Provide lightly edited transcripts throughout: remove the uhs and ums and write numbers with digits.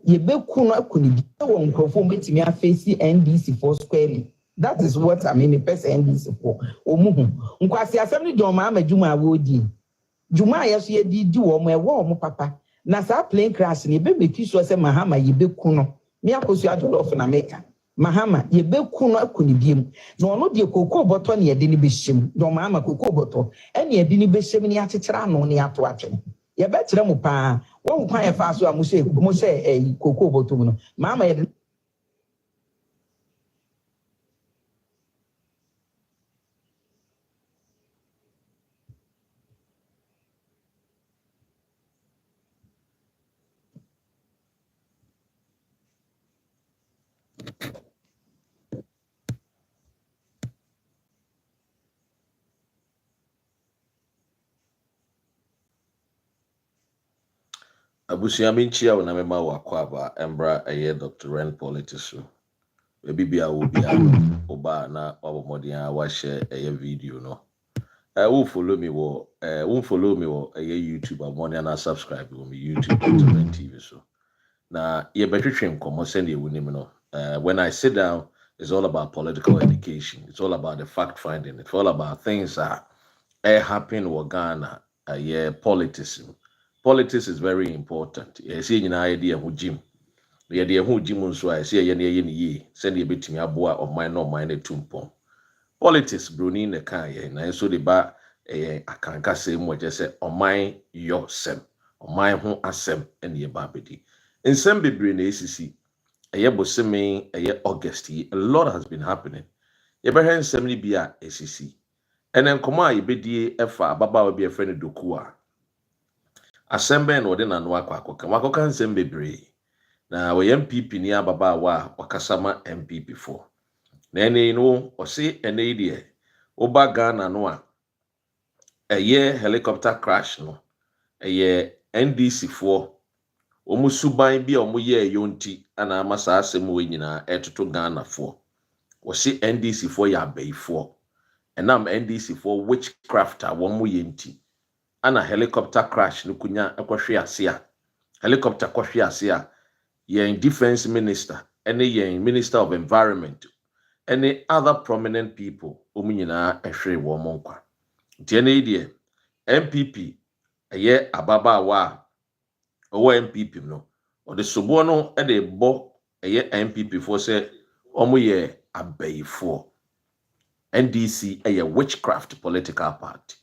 Ye be kuno kuni won krofo metimi afesi NDC for squarely. That is what I mean, the person NDC for. Omuhu. Nkwasi asem ni don ma amadwuma awodi. Juma yeso ye di wo mo ewo mo papa. Na sa plane crash ni be make sure say Mahama ye be kuno. Me akosu adolof na America. Mahama ye be kuno akuni biem. No no de kokoo boto na ye de ni be hyem. Don Mahama kokoo boto. Ene ye de ni be hyem ni akyekera no ni ato atwe. Ye be kire mo pa. Wo kwan ye fa so a mo se kokoo boto mu no. Mahama ye Abusia minchia na mema wakwaba embra eye Dr. Ren Politics. Maybe be a will be oba na obomodia wa share eye video no. Won't follow me wo YouTube ammonia na subscribe to me YouTube Dr. Ren TV so. Na ye better train come send you with him no. When I sit down, it's all about political education. It's all about the fact finding. It's all about things that happen in Ghana. Politics. Politics is very important. I see an idea who Jim. The idea who Jim so I see ye send you a bit to me aboa of mine no mind a tumpom. Politics bruni in the car and so the bar I can't say much just say on my your sem on my home asem and ye babidi. In some be brain ACC a year boseme a year August a lot has been happening. Ye behind 70 be ACC. And then come on ye be efa baba will be a friend of Dokua. Assemble no de na no akoka nsem bebre na we NPP ni ababa wa wakasama NPP for na ene no o se ene die oba Ghana no a eye helicopter crash no eye NDC for omusuban bi omoye yonti ana amasa asem we nyina etoto Ghana for o se NDC for ya bay for enam NDC for witchcraft a wo mo yenti ana helicopter crash no kunya ekwahwe ase helicopter kwahwe ase yen defense minister ene yen minister of environment any other prominent people omunyina ehwe wo monkwa ntiene die NPP eye ababa wa owo NPP no o de sobo no e de bo eye NPP for say omoye abayifo NDC eye witchcraft political party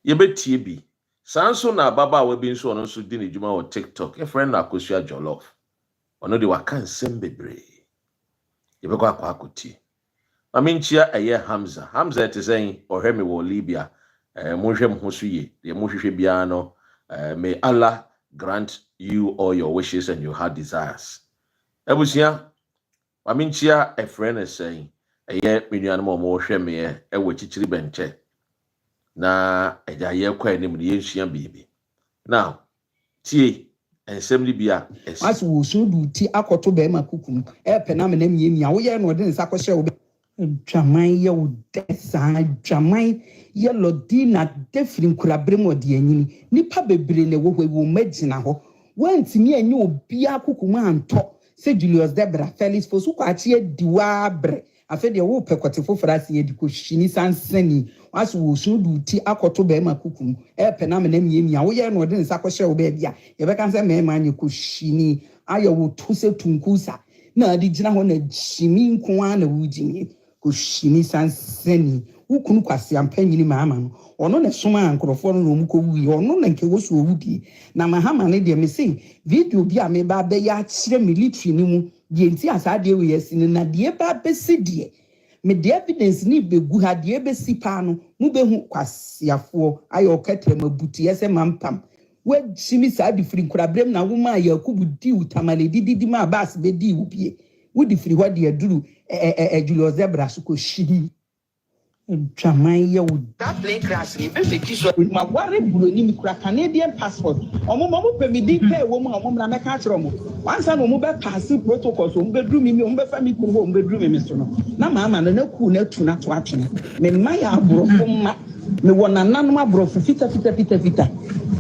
yebetie bi sanso na baba we bi nso ono nso di ne djuma o TikTok e friend na akosua jollof ono de waka nsem bebre yebekwa akoti maminchia eye Hamza te saying ohwe me wo Libya monhwe mo so ye de mohwehwe bia no may Allah grant you all your wishes and your heart desires ebusia maminchia a friend is saying eye menuan mo hwe me e wo chichiri benche na eja ye kwa enim ne yenhia bibi now tie ensem li bia as wo so du ti akoto be ma kukum e pena me na miemia wo ye no de nsa ko hye wo dwaman ye wo desa dwaman ye lodina defrin kurabre mo de anyini nipa bebre ne wo hwe wo magina ho wantimi anye obi akukum anto se Julius Debra Felix fosu kwa tie diwa bre afa de wo pekotefo frase ye diko hini sansani as wo so du ti akoto be ma kukum e pena me na miemia wo ye no de nsa ko hye wo be bia ye be kan se me ma anye ko hini ayo wo to se tunkusa na adi gina ho na jimi nko a na wujimi ko hini sansani ukunu kwase ampanyini maama no ono na soma ankrofo no mu ko wi ono na nke wo so wudi na mahama ne de me say video bi a me ba be ya kire military ni mu de nti asa de we yesi na de ba be sidie me de evidence ni be gu ha de be sipa no mu be hu kwasiafo ayo katre mabuti yese mampam we jimi sa di firi kurabrem na wo ma Yakubu di utamale didi ma bas be di ubie wo di firi hwa de aduru Julius Zebra so ko shiri dwaman ye wo that plane crash ni be make sure ma ware bulo ni mi kura Canadian passport omo pe mi di pay wo mu omo na me ka kire omo once na omo be pass protocols omo be dru mi omo be fa mi kuru omo be dru mi so no na mama no na ku na tu na to atwene me ma ya aborofo ma me wona nanom abrofo fita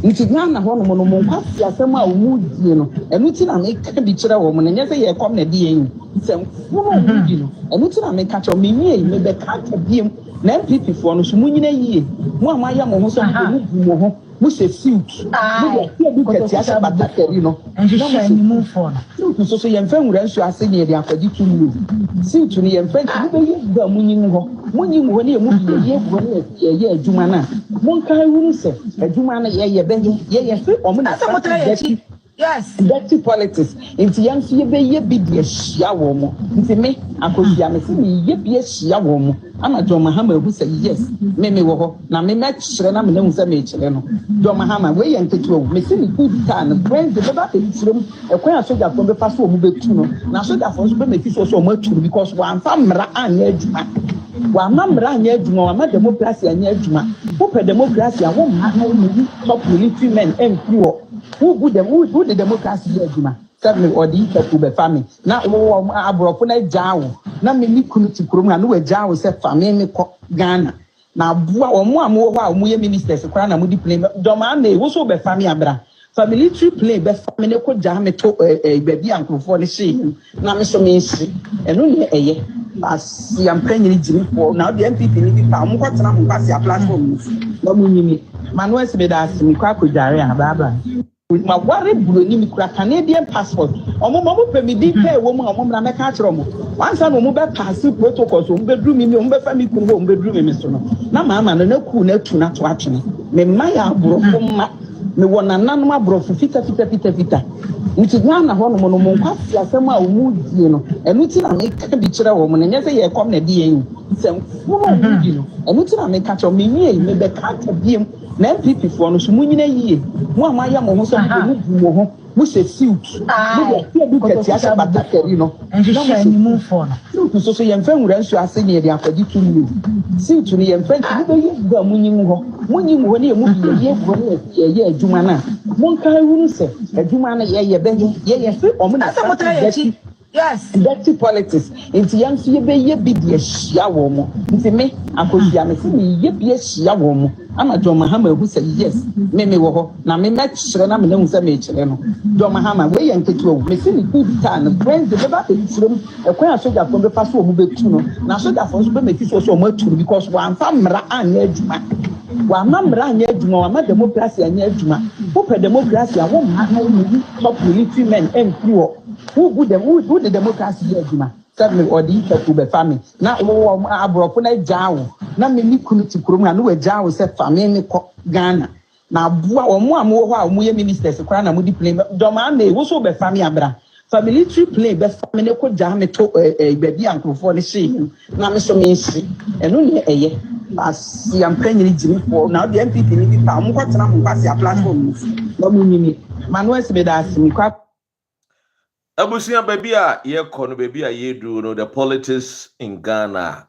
nti Ghana ho no mo nkwasi asem a omu die no enu ti na me ka bi kire wo mo na nyese ye kom na die yin nsem wo no di no enu ti na me ka cho me nie me be ka ka biem na NPP fo no so munyina yie mo amaya mo ho so mo bu mo ho mo se suit mo de bi kati asa batakari no nhwehwe ni mu fo no so yemfa nwura nsu ase ne de akwadi tumi suit ni yemfa ti be yi gba munyin ho munyin ho ne ye mu bi ye ho ne ye adwuma na mon kan wuru se adwuma na ye be ye fi o mo na yes dirty politics nti yamfi ye be ye bi de ahia wo mo nti me akosia me se me ye bi ahia wo mo ama John Mahama hu say yes me wo ho na me kire na me na hu say me kire no John Mahama we ye nketu o me se ni good time brand the baba be kire mu ekwan asoja fo be fa so o mu betu no na asoja fo so be make so o mu atu because wa amfa mra anya adwuma wa mamra anya adwuma wa ma democracy anya adwuma wo pe democracy a wo ma na wo ni top military men enkuo who the democracy adwuma me odi taku be fami na wo abrofo na jaawo na me ni kunu ti kurom na no jaawo se fami me ko Ghana na bua omo amo ho a omo ye ministers kwara na mo di plane doma na wo so be fami abra family tree plane be fami ne ko jaa me to ba bi ankrofo ne hye na me so me nsi eno ne eye as yam panyi jimi for na the NPP ni bi pa mo ko tena mo kwase a platform na mo nyimi Manuel Sebeda asimi kwa kodare a baba ma ware buloni mi kura Canadian passport omo pe mi di pay wo mu omo na me ka kire omo wansa no omo be pass protocol so omo be dru mi omo be fa mi kunu omo be dru mi so no na mama no na ku na tu na to atwene me maya abrofo ma me wona nanom abrofo fita nti Ghana ho no mo nkwasi asem a omu die no enu ti na me ka bi kire wo mo na nyese ye kom na die yin nsem wo no di no enu ti na me ka cho me nie me be ka ka biem na NPP fo no so munyina yie mo amaya mo ho so mo bu mo ho mo se suit mo de bi kati asa batakari no nhwehwe ni mu fo no so yemfa nwura nsu ase ne de akwadi tumi suit ni yemfa ti be yi gba munyin ho ne ye mu bi ye ho ne ye adwuma na mon kan wuru se adwuma na ye be ye fi o mo na yes dirty politics nti yamfi ye be ye bi de ahia wo mo nti me akosia me se me ye bi ahia wo mo ama John Mahama hu say yes me wo ho na me kire na me na hu say me kire no John Mahama we ye nketu o me se ni good time brand the baba be kire mu ekwan asoja fo be fa so o mu betu no na asoja fo so be make so o mu atu because wa amfa mra anya adwuma wa mamra anya adwuma wa ma democracy anya adwuma wo pe democracy a wo ma na wo ni top military men enkuo who the democracy adwuma me odi taku be fami na wo abrofo na jaawo na me ni kunu ti kurom na no jaawo se fami me ko Ghana na bua omo amo ho a omo ye ministers kwara na mo di plane doma na wo so be fami abra family tree plane be fami ne ko jaa me to ba bi ankrofo ne hye na me so me nsi eno ne eye as yam panyi jimi for na the NPP ni bi pa mo ko tena mo kwase a platform na mo nyimi Manuel Sebeda asimi kwa Abusia baby a ye kono baby a ye do no the politics in Ghana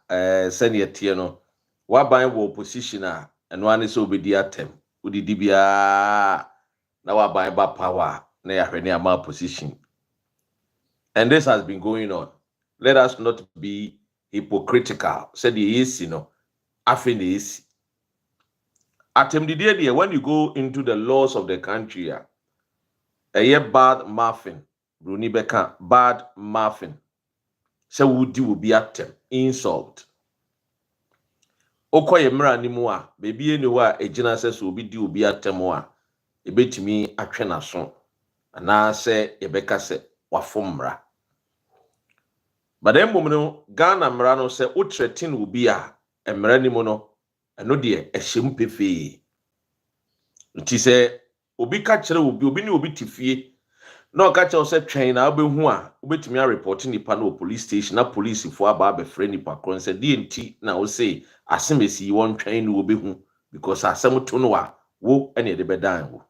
send ye tie no wa ban wo opposition a eno ane so obedi atem udidi bia na wa ban ba power na ya hwene ama opposition, and this has been going on. Let us not be hypocritical. Said the easy no afen the easy atem didi when you go into the laws of the country a bad muffin Bruni Beka, bad muffin. So would you be at them? Insult. Okoye mra ni mu a, baby enu a ejina says will be at them a ebetimi atwe na so. Ana se ebeka se wafomra. But then no Ghana mra no se o threaten will be a mra ni mu no eno de ehyem pefe. Nti se obi ka kire obi ni obi tifie. No catch us train na obehu a obetumi a report nipa na police station na police fo aba be frɛ nipa kron say DNT na wo say asemesi won train no obehu because asem to no a wo ene de bedan wo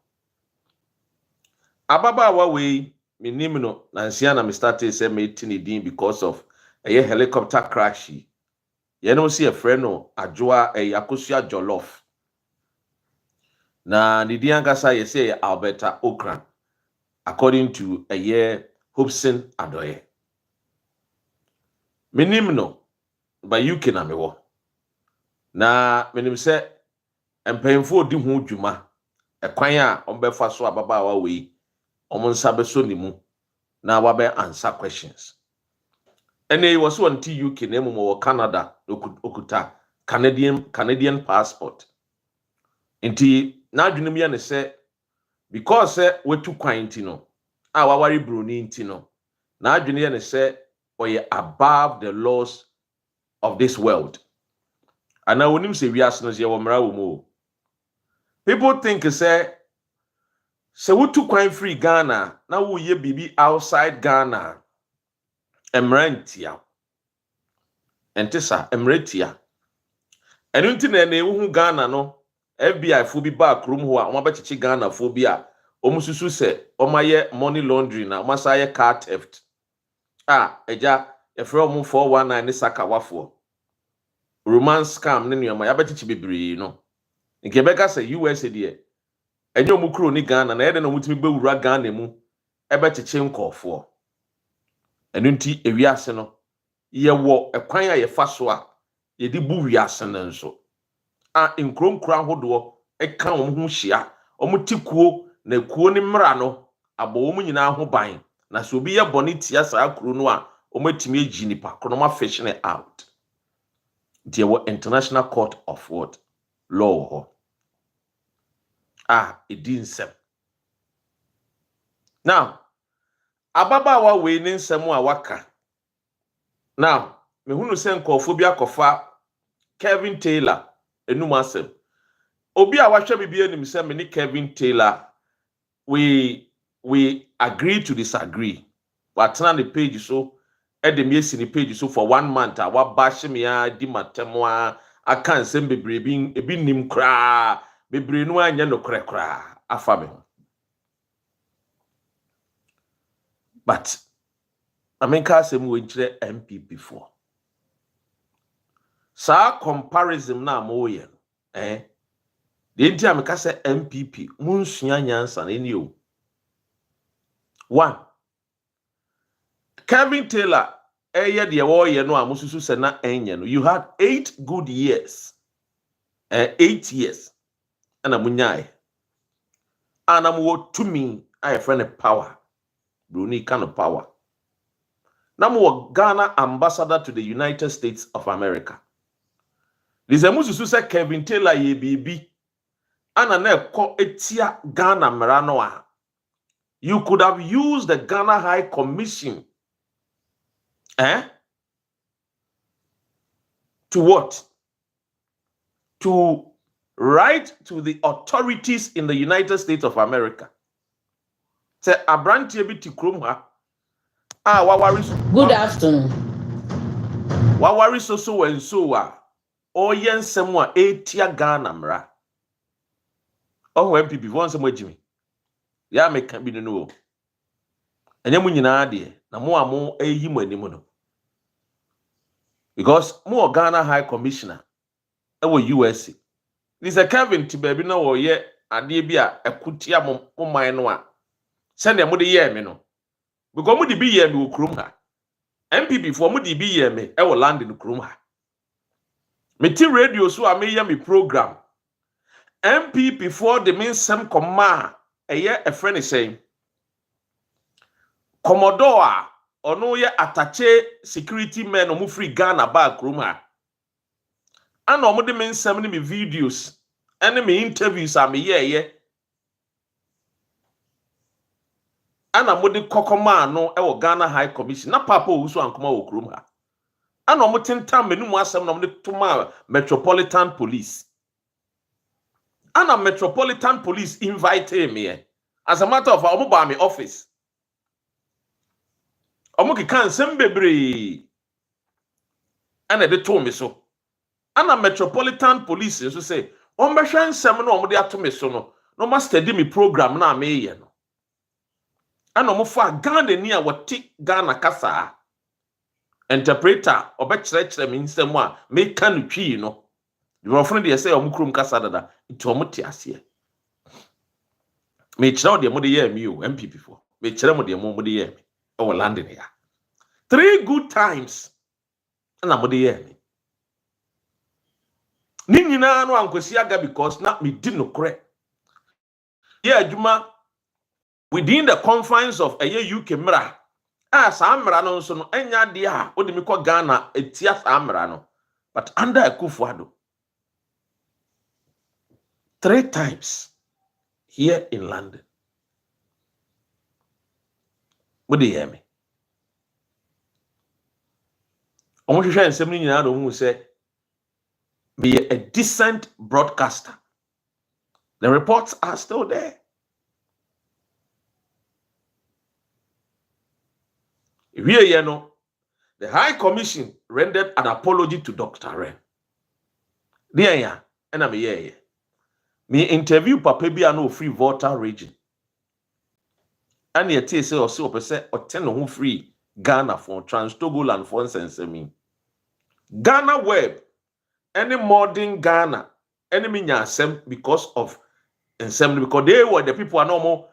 ababa wa we minim no na nsia na me started say me tini din because of a helicopter crash ye no see a friend no adwoa yakosua jollof na ni din angasa ye say Alberta Okran according to a year Hobson Adoye. Minim no by UK na mewo. Na minim se mpanyimfo di ho dwuma ekwan a ombefa so ababaawa we omonsa beso ni mu na wabe answer questions ene he was on UK na emu Canada okuta Canadian passport nti na adwunim ya ne se because wetu kwan nti no a wawari broni nti no na adwene ya ne se oye above the laws of this world and na wonim se wiase no je wo mra wo mu people think say wutu kwan free Ghana na wo ye bibi outside Ghana emrantia entisa emretia enu nti na ewu Ghana no FBI fo bi ba krom ho a omabechichi Ghana fo bi a omususu se omaye money laundering na omasaye car theft eja efre omu 419 ne saka wafo romance scam ne nuama yabechichi bibiri no nke beka se USA de enye omukro ni Ghana na yede na omutimi bewura Ghana mu ebechichi nkofo enu nti ewiase no ye wo ekwan a ye fa so a ye di bu wiase no nso nkronkro ahodo eka ho hia omutikuo na kuo ni mra no abo mu nyina ho ban na so obi ye boni tia saa kuro no a omatimi agi nipa kono ma fish out there were international court of what law edinsem now ababaawa we ni nsem a waka now me hunu se nkofo bi akofa Kevin Taylor enumasem obi a wahwe bibia nim se me ni Kevin Taylor we agree to disagree watena the page so edem yesi ni page so for 1 month a wabash me a di matemo a aka nsem bebre bi ebi nim kra bebre no anya no kra afa me but amenka asem we nkire NPP for sa comparison na moye the enti ameka se NPP munsua nyansa na eni o 1 Kevin Taylor de wo ye no amususu se na enye no you had 8 good years 8 years ana munyai ana mo tumi aye friend power bruni kind of power na mo Ghana ambassador to the United States of America this amususu se Kevin Taylor ye bibi ana na ekọ etia Ghana mra no a you could have used the Ghana High Commission to what? To write to the authorities in the United States of America. Say abrantie bi ti krom ha. Wawari. Good afternoon. Wawari so and so oyen nsem a etia Ghana mra. NPP won nsem agimi. Ya meka bi no. Enye mu nyina de na mo amo eyi mu anim no. Because mo Ghana High Commissioner ewo USA. This a Kevin ti baby na wo ye ade bi a ekutia mo man no a. Se na mo de ye me no. Because mo de bi ye me wo krom ha. NPP for mo de bi ye me ewo land no krom ha. Me ti radio so a me ye me program. NPP for the mean some comma eye a friend is saying Commodore ono ye attache security men omu free Ghana back room ha ana omu de me nsem ni me videos ene me interviews am ye ana mo de kokoma no e wo Ghana High Commission na papa owu ankoma wo krom ha ana omu tentam menum asem na omu de toma Metropolitan Police ana Metropolitan Police invite me as a matter of fact omu ba me office omuki kan sem bebre ana de to me so ana Metropolitan Police so say on behwe nsem no omde ato me so no ma study me program na me ye no ana omo fa Ghana ni a wote Ghana kasa interpreter obekire me nsem a me kan twi no you friend dey say omukrom kasa dada nti omote ase me kire de mo de ye mi o NPP for me kire mo de mo de ye mi o landing ya 3 good times na mo de ye mi Ni nyina no ankwesi aga because na me di no kore. Yeah, adwuma within the confines of a UK mra. Saa mra no nso no enya de a odi me kɔ Ghana etia saa mra no. But under Akufo-Addo 3 times here in London. What do you hear me? I want to share something in Ado who say be a decent broadcaster. The reports are still there. Here, you know, the High Commission rendered an apology to Dr. Ren. There, yeah, and I'm here. Me interview Papa bi ano free Volta region. And yet, say or so percent or 10 who free Ghana for Trans-Togoland for Nsensemi. Ghana web, any modern Ghana, enemy nyasem because of Nsem, because they were the people are normal.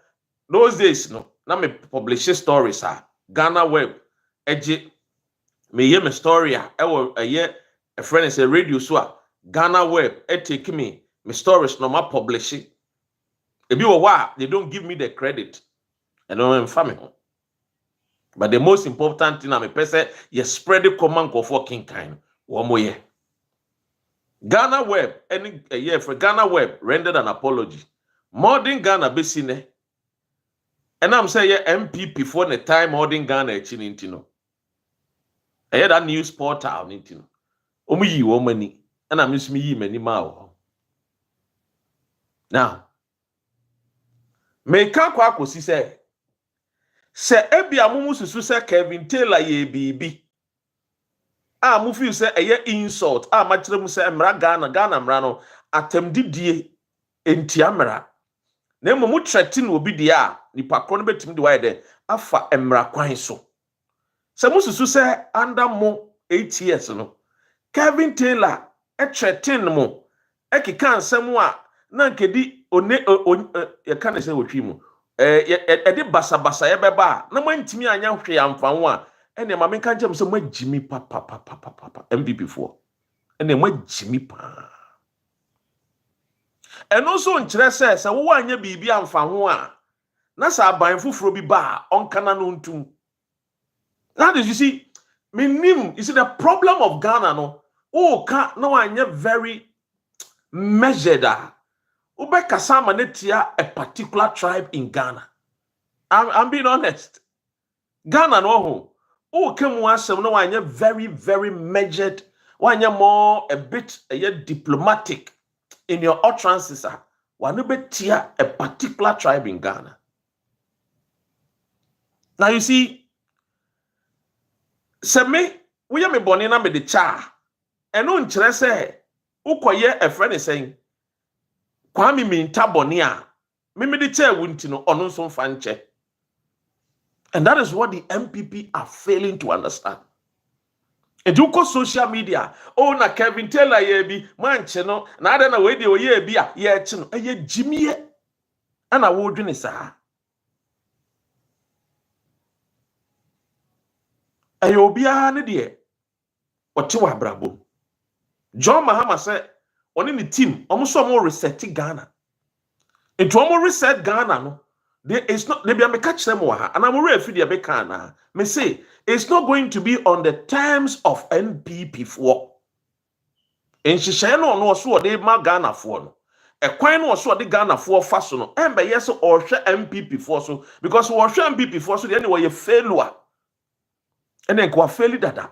Those days, no, now me publish stories, Ghana web, edge, me hear me story, a year, a friend is a radio, so Ghana web, take me stories, no ma publish it. If you are they don't give me the credit. I don't family. But the most important thing I'm a person, you spread the command of working kind. One more year. Ghana web, any a year for Ghana web rendered an apology. Modern Ghana basine. And I'm saying NPP for the time modern Ghana intino. I had that news portal intino. Omi woman, and I miss me many mao. Now, make a quack was he say. Se ebi amumu susu se Kevin Taylor ye bibi. Mu feel say eye insult. Ma kire mu se mra Ghana mra no atem didie enti amra. Na mu threaten obi dia nipa kro no betim de why de afa mra kwan so. Se mu susu se under mo 8 years no. Kevin Taylor threaten mo keka nsem a na nkedi ye kan se wotwi mu. Edi basa ye beba na mantimi anya hwe amfanwo a ene ma menka njem so magimi papa NPP for ene magimi pa eno so nkyere se wo anya bibi amfanwo a na sa aban fufuro bi ba onkana no ntum. That is, you see, minim, you see the problem of Ghana no ka no anya very measured Ube kasama netia a particular tribe in Ghana. I'm being honest. Ghana no ho. Kemu asem no wanya very, very measured. Wanya more a bit diplomatic in your utterances. Wanu betia a particular tribe in Ghana. Now you see, se me, we me boni na me de cha. Eno nkyere se, ukoye a friend is saying, Kwame minta boni a me de che wunti no ono nso mfa nche. And that is what the NPP are failing to understand. And you go social media, na Kevin Taylor ye bi manche no na ada na we de oye bi a ye chi no eye jimie ana wo dwene saa. Ayo bia ne de o che wa brabo. John Mahama say oni ni team omo reset Ghana. Into omo reset Ghana no. There is not they be catch them and I'm already feed the me say it's not going to be on the terms of NPP for. And she share no so they ma Ghana for no. A coin was so the Ghana for fast no. And by yes or share NPP for so because we share NPP for so anyway you failure. And then kwa fail dada.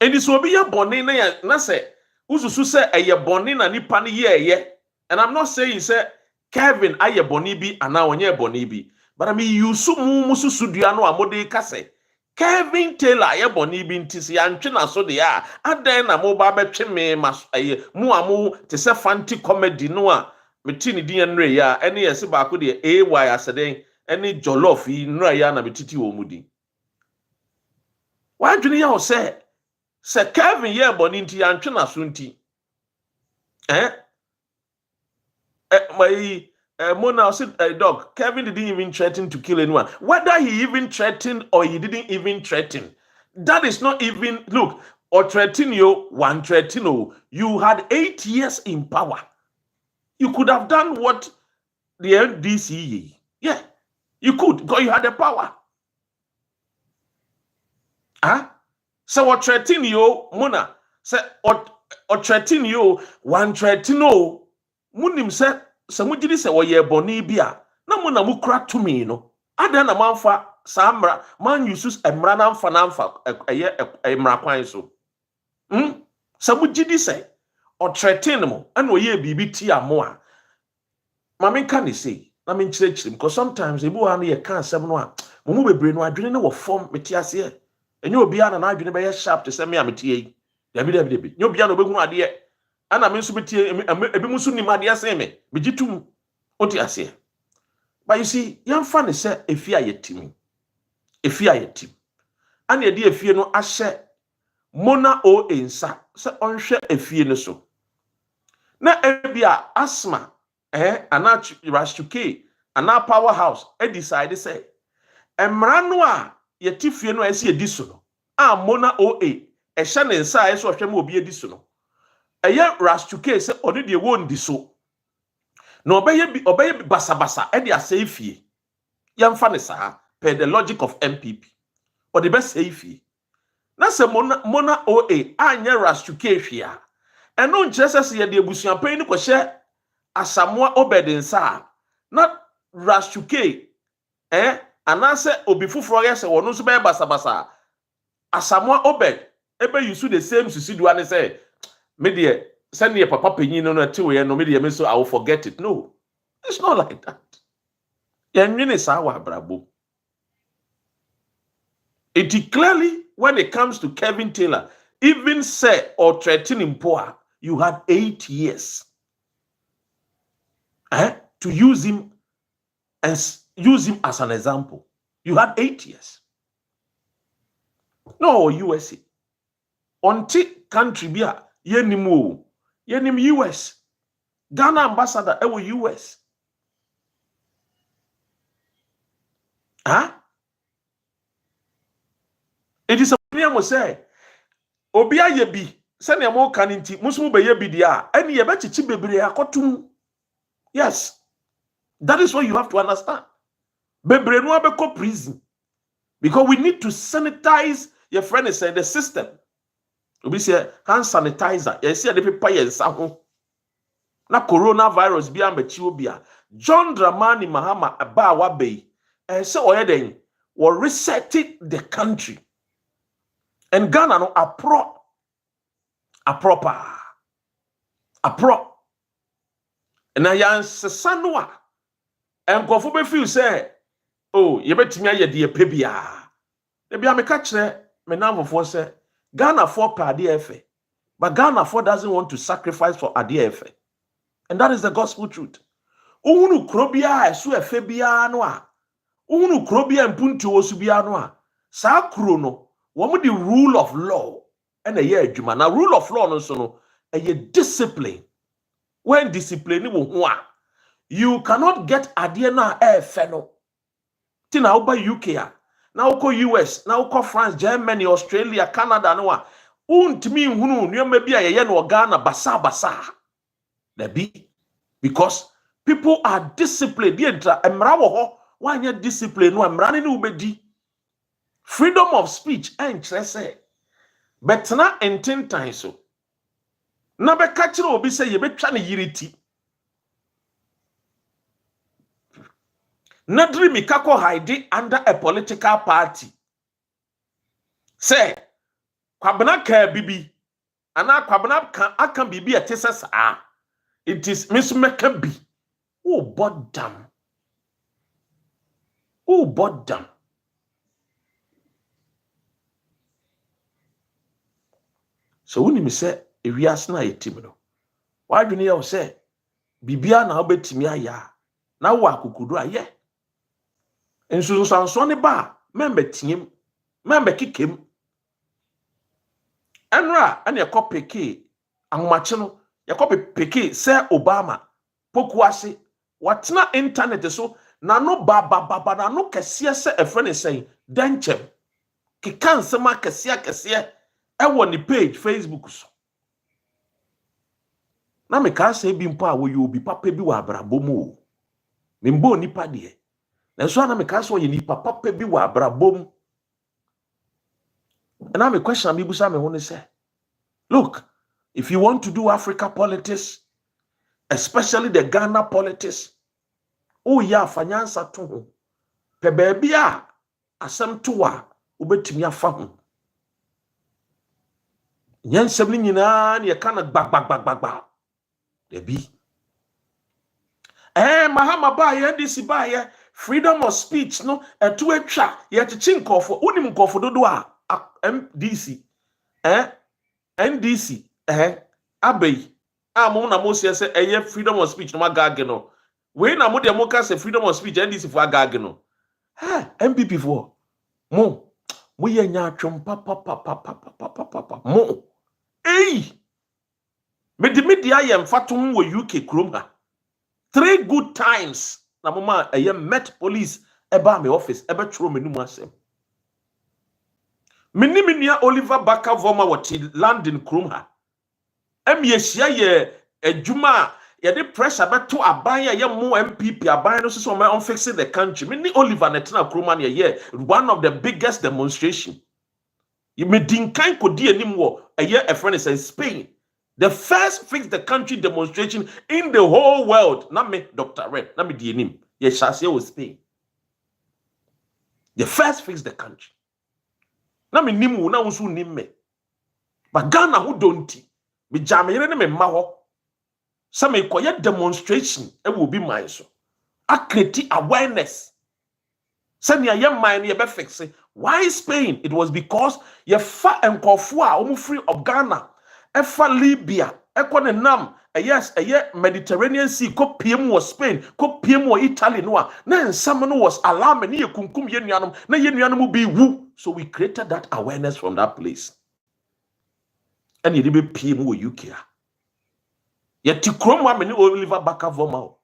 And this will be a bonne na say ususu say a bonne na nipa ni ye. And I'm not saying say Kevin aye bonibi ana onye bonibi. But I mean you musu suduano amode kase. Kevin Taylor aye bonibi ntisi antwe na so de ya. Adan na mo ba betwe me mas aye mu amu te se fanti comedy no a meti ni din enre ya ene yesi ba ko de AY aseden ene jollof yi nra ya na metiti wo mudi. Wa dwene ya o se Kevin ye boni nti antwe na so nti. My Mona said, dog, Kevin didn't even threaten to kill anyone. Whether he even threatened or he didn't even threaten, that is not even, look, or threaten you, one threaten you. You had 8 years in power. You could have done what the NDC. Yeah, you could, because you had the power. Huh? So what threaten you, Mona? Say or threaten you, one threaten you. Munim say, Samujidi say, oh, ye bonibia. Na muna mukra to me, no. Adana manfa, samra, man uses a mranamfa namfa, a mrakwan so. Samujidi say, or threaten mo, and we ye BBT amoa. Mammy can say, I mean, because sometimes the boy only can't say, no, Mumu be brain, I didn't know form Metias here. And you'll be an idea by a sharp to send me a métier. You'll be an open idea. And I mean, so be Musuni Madia Seme, Bijitum, Otiasia. But you see, young funny said, if you are a team, and your dear fear no ashe, Mona o insa, say on share a fear no so. Na ebia asthma, ana rashuke, ana powerhouse, decide say, Emranwa. Ye tifie no ese ediso no mona oa ehye ne nsa eso hwem obi ediso no eye rastuke se odi de wo ndiso na obeye basabasa e de asefie yamfa ne saa per the logic of NPP or the best safety na se mona oa anya rastuke hwia eno nkyerese ye de abusuapan ni kohye asamoa obedinsa na rastuke anase obi fufuro yese wono so be basabasa asamoa obed ebe use the same susidu ane say me de send your papa penyin no ati we no me de me so I will forget it. No, it's not like that. Yenwene sa wa brabo. It clearly when it comes to Kevin Taylor, even say or threatening poor, you had 8 years to use him and use him as an example. You had 8 years. No, USA. Until country bia yenim US. Ghana ambassador ewo US. It is a problem say obi aye bi se ne mo kan nti musumu be ye bi dia eni ye bechichi bebre akotum. Yes. That is what you have to understand. Bebre no abeko prison. Because we need to sanitize your friend is saying the system. Obi say hand sanitizer. You see the people yensa ho. Na coronavirus bi amachi obia. John Dramani Mahama aba wabe. Say oyeden we resetting the country. And Ghana no apro. Na yan sesanwa. Enkofo be feel say oh, you betimi aye de pe bia. E bia me ka kire me namfofo say Ghana for per ade but Ghana for doesn't want to sacrifice for ade. And that is the gospel truth. Uhunu krobia esu efe bia no a. Uhunu krobia mpuntu osu bia no a. Sa kro no, wo the rule of law and a year adwuma. Na rule of law no so no, a discipline. When discipline wo ho a, you cannot get ade na efe no. Ti na oba UK a, na uko US, na uko France, Germany, Australia, Canada no a. Untimi hunu nneoma bia ye no Ghana basa. There be because people are disciplined. Emra wo ho wanya discipline no emra ne ubedi. Freedom of speech and say but na ententan so. Na be ka kire obi say ye betwa ne yiriti. Nadri mikako hide under a political party. Say, kwabena ka bibi, ana kwabena aka bibi atese saa. It is mismeka bi. Oh, boddam. So when you say, if we ask na yetimino, why do you say, bibia na obetimi aya, na wa kukudu aye. And so Sansoni ba, member team, member kikim. Enra, and your copy key, and machino, your copy peke, Sir Obama, Pokuasi, what's not internet so, na no baba, na no cassia, a friend is saying, Denchem, Kikan Sama cassia, ɛwɔ ne page Facebook so na me ka say bi mpo a wo obi papa bi wɔ abrabɔ mu o me mbo nipa de na so na me ka say wo nipa papa bi wɔ abrabɔ mu and na me question me busa me ho ne say look, if you want to do Africa politics, especially the Ghana politics, oh yeah, finance to ho pe baby a asem to wa obetumi afa ho nyansem ni nyina na ye kana gbagbagbagbagba debi mahama ba ye NDC ba ye freedom of speech no eto atwa ye chichi nkofo unim nkofo dodo a NDC NDC abey mo na mo se freedom of speech no magage no we na mo de mo ka se freedom of speech NDC for agage no NPP for mo ye nya atwom papa mo media ye mfatom wo UK krom ha 3 good times na mo ma met police eba me office eba tworo me numu asem minimia Oliver Baka Voma wati London krom ha emiesia ye adwuma ye de pressure beto aban ye mo MPP aban no so on fixing the country mini Oliver netna krom an ye one of the biggest demonstration you me dinkan kodi anim wo a friend is Spain. The first fix the country demonstration in the whole world. Na me Dr. Red, na me di anim. Ye shase was Spain. The first fix the country. Na me nimu na unsu nim me. But Ghana who don't me jam yere ne me ma ho. Sa me koye demonstration e will be mine so. A create awareness. Sa ni aye mine ye be fix. Why Spain? It was because ye fa enkofu a omu free of Ghana. Efa Libya, ekone nam, yes, Mediterranean Sea, ko PM was Spain, ko PM was Italy, no, na someone was alarm, ni kunkum yenuanum, na yenuanum be woo. So we created that awareness from that place. And you be PM wo UK. Yet ti kromwa meni Oliver Baka Voma.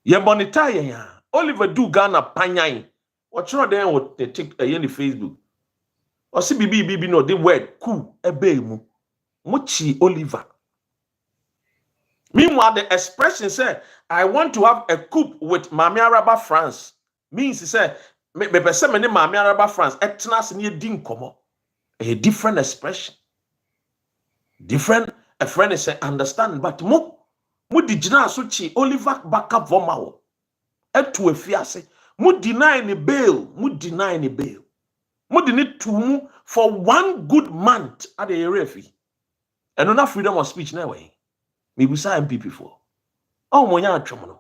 Ye monitor ya. Oliver do Ghana panyan. What you then what they take in the Facebook. Or see bibi no the word cool ebe mu muchi Oliver. Meanwhile, the expression said, I want to have a coup with Mami Araba France. Means he said, me pese me ne Mami Araba France etna se ne din komo. A different expression. Different a friend is say understand but mu di gina so chi Oliver Baka Voma wo. Etu efiase mu deny ni bail, Mudini tumu for 1 good month at the area fee. And no freedom of speech na way. Me busa MPP for. Oh monya atwomo.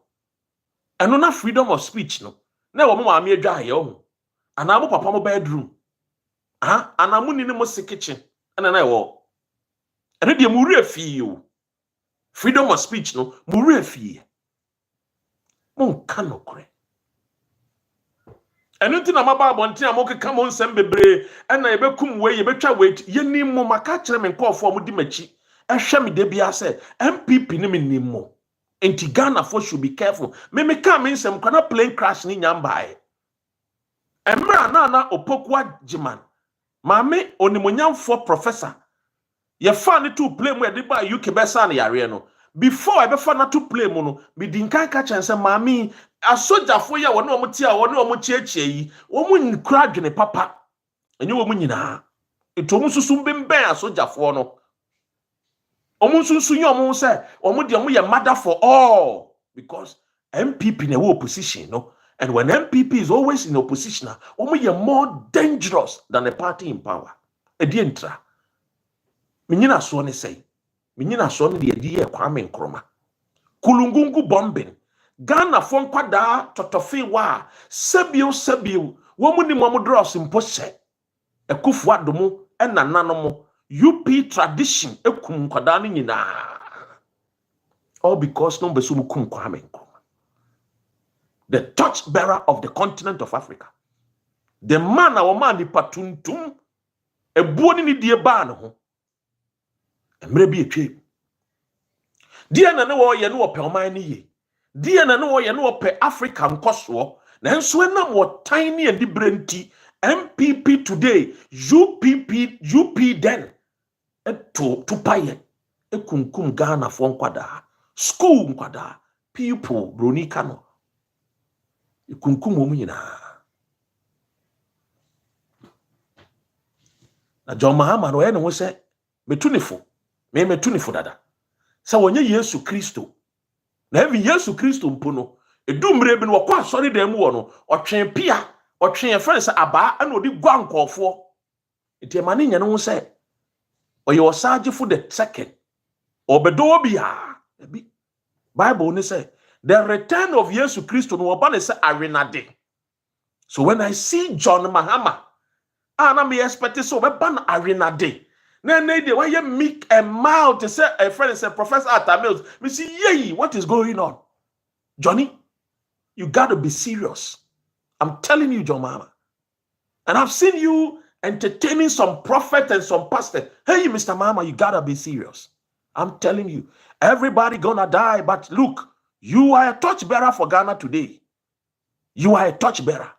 And no freedom of speech no. Na wo mo ma me adwa ye o. Ana mo papa mo bedroom. Ana mo ni mo kitchen. Ana na wo. Eno de mu re fie o. Freedom of speech no mu re fie. Mon kanokre. And until I'm about one thing, I'm okay. Come on, Sembebre, and I become way, you better wait. You need more, my catch them and call for Mudimechi. And Shami Debia said, MPP name more. And Tigana for should be careful. Me come in some kind of plane crash in Yambai. And Mrana Opokwa Jiman. Mame Onimonyam for professor. You found to play where they buy UK Besani Ariano. Before I before not to play mono, me dinka catch and say, Mammy, a soldier for ya, one more tia, one more church, woman cried in a papa, and you woman in her. It almost soon been bear soldier for no. Almost soon your say, almost your mother for all, because MPP in a war position, no. And when MPP is always in opposition, you're more dangerous than a party in power. A dientra. Minina Swan say. Minina son de ye Kwame Nkrumah. Kulungungu bombing. Ghana fon kwada totofe wa sebio womu ni momu draws impose. Ekufu adomu ena nanomo UP tradition ekum kwada ni nyina. All because no besu kum Kwame Nkrumah. The touch bearer of the continent of Africa. The man a woman ni patuntum ebuoni ni die ba ne ho. Emre bi etwe die na ne wo ye no ope oman ni ye die na ne wo ye no ope Africa nkoso na nso na wo tiny and brenti NPP today, UP then, to paye, kunkum Ghana for nkwada, school nkwada, people, broni kano, kunkum omina. Na John Mahama no ene wo se metunifo dada. Sa wonye Yesu Kristo. Na evi Yesu Kristo mpo no, edumre bi no wakwa asori dan mu wo no, otwen pia, otwen friends aba ana odi gwa nkofo. Enti ma ne nyane wo se oye osagefo the second. Obedo bia. Ebi Bible ne say the return of Yesu Kristo no oba ne say arenade. So when I see John Mahama, na me expect so be ban arenade. Na dey why you meek and mild to say a friend say Professor Atamils. Me see yay, what is going on? Johnny, you got to be serious. I'm telling you, John Mahama. And I've seen you entertaining some prophet and some pastor. Hey, Mr. Mahama, you got to be serious. I'm telling you, everybody gonna die, but look, you are a torchbearer for Ghana today. You are a torchbearer.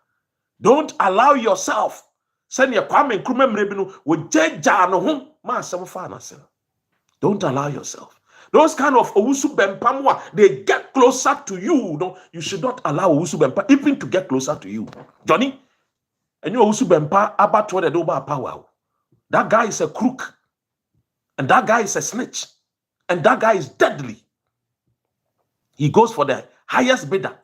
Don't allow yourself. Send your Kwame Nkrumah mrebinu wo jeja no ho ma asem fa na se. Don't allow yourself. Those kind of owusu bempamwa, they get closer to you. No, you should not allow owusu bempa even to get closer to you. Johnny, and you owusu bempa about what they do about power. That guy is a crook, and that guy is a snitch, and that guy is deadly. He goes for the highest bidder.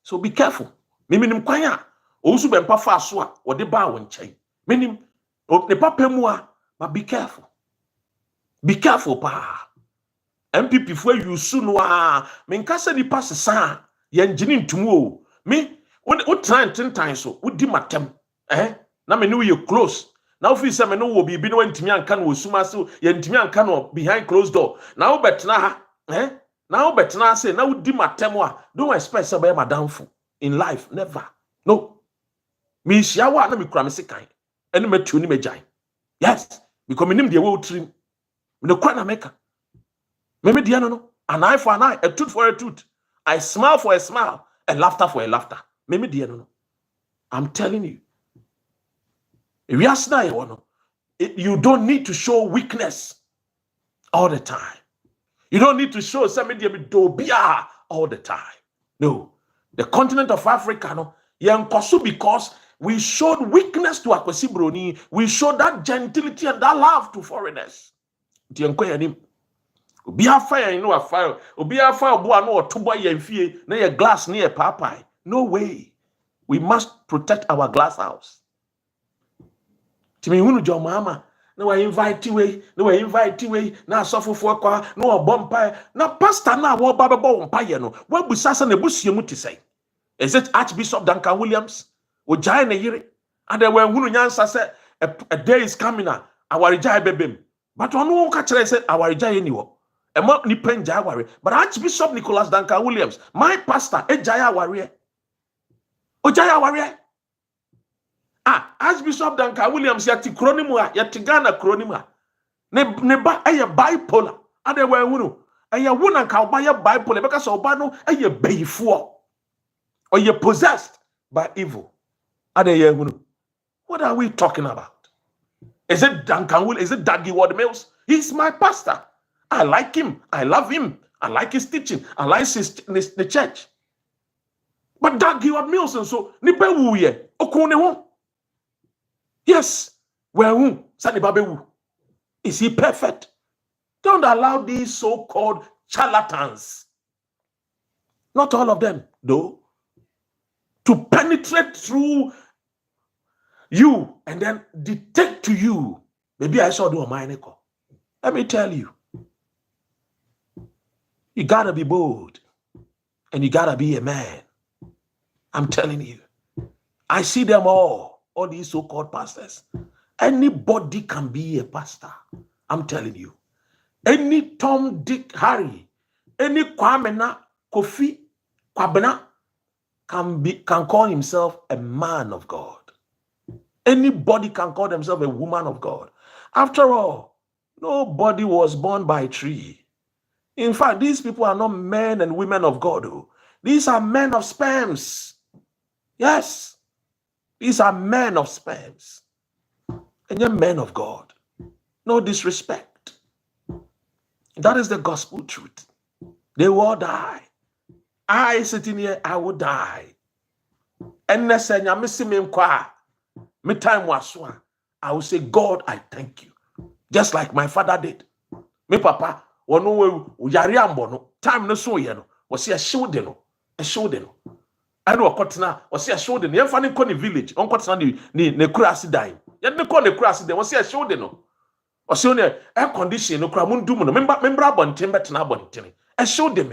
So be careful. Mimi nimkwanya. Osu bempa fa so a wo de ba wo nchen menim ne papa mu a, but be careful. Be careful pa. NPP fo yusu no a me nka se nipa sesa ye ngini ntumu o me wo tran tentan so wo di matem na me ne wo close na wo fi se me no wo bibi no ntimi anka no osuma so ye ntimi anka no behind closed door na wo betena ha na wo betena say na wo di matem a don't expect say be madamfo in life, never. No. Me shiawa na me kura me sekan ene matu ni megyan. Yes, because me nim de wo trim me no kwa na meka me dia no an eye for an eye, a tooth for a tooth, I smile for a smile, a laughter for a laughter. Me dia no I'm telling you, if you ask now you don't need to show weakness all the time. You don't need to show somebody dobia all the time. No, the continent of Africa no yenkoso because we showed weakness to Akwesi Broni. We showed that gentility and that love to foreigners. Obi afire, you know, a fire. Obi afire, boy, no, tuba yenfie, na ye glass near papai. No way. We must protect our glass house. Timi hunu John Mahama. No, I invite you. No, I invite you. Na suffer for kwa. No, bompai. Na pastor na wo baba bo mpaye no. Wa busasa na busie mu ti say. Is it Archbishop Duncan Williams? O jai na yire. And then when hunu nyansa say a day is coming na our jai bebem. But one won't catch it said our jai anywhere. A mo ni pen jai wari. But Archbishop Nicholas Duncan Williams, my pastor, a jai wari. O jai wari. Archbishop Duncan Williams yati kronimwa, yati Ghana kronimwa. Ne ba eye bipolar. And then when hunu eye wuna ka oba ye bipolar because oba no eye beyifuo. Or you're possessed by evil. What are we talking about? Is it Duncan Will? Is it Dougie Ward Mills? He's my pastor. I like him. I love him. I like his teaching. I like the church. But Dougie Ward Mills and so yes. Well, is he perfect? Don't allow these so-called charlatans. Not all of them, though. To penetrate through you and then detect to you. Maybe I saw do a minor call. Let me tell you. You gotta be bold. And you gotta be a man. I'm telling you. I see them all these so-called pastors. Anybody can be a pastor. I'm telling you. Any Tom, Dick, Harry, any Kwamena, Kofi, Kwabena, can call himself a man of God. Anybody can call themselves a woman of God. After all, nobody was born by a tree. In fact, these people are not men and women of God. These are men of sperms. Yes. These are men of sperms. And you're men of God. No disrespect. That is the gospel truth. They will all die. I sitting here, I will die. And next time I miss me time was one. I will say, God, I thank you. Just like my father did. Me papa, one yari ambono, time no so yeno, was see a shoulder no. I know a cotton, was see a shoulder, the funny conny village, on cotton, ne crassy dying. Yet the corner crassy, there was see a shoulder no. Or so near air condition, no cramun dumo, member bon timber to nabon tinny. I showed them.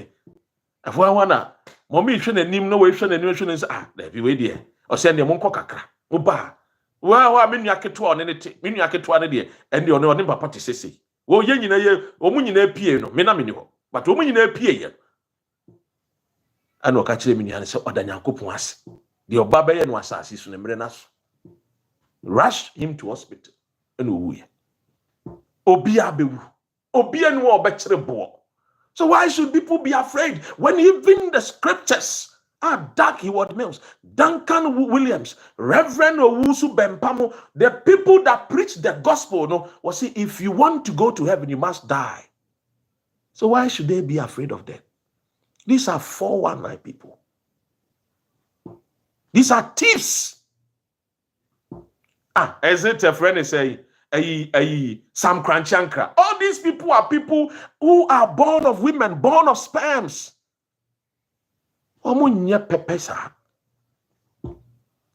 If I wanna, mommy shouldn't name no way, shouldn't is there be way dear, or send your monko cacra, oba. Well, I mean, yaketwa on anything, mean yaketwa idea, and you're no papa to say. Well, yen or mun in a piano, menamino, but woman in a piano. I know catch them in the answer or than Yankopuas. The Obabayan was assis in the Merenas. Rush him to hospital. And we Obiabu, Obian war better boy. So why should people be afraid when even the scriptures are dark word mills? Duncan Williams, Reverend Owusu Bempamo, the people that preach the gospel, no, was see, if you want to go to heaven, you must die. So why should they be afraid of them? These are 419 people. These are thieves. As it a friend is saying, Sam Cranchankra. All these people are people who are born of women, born of sperms. Omunye pepesa.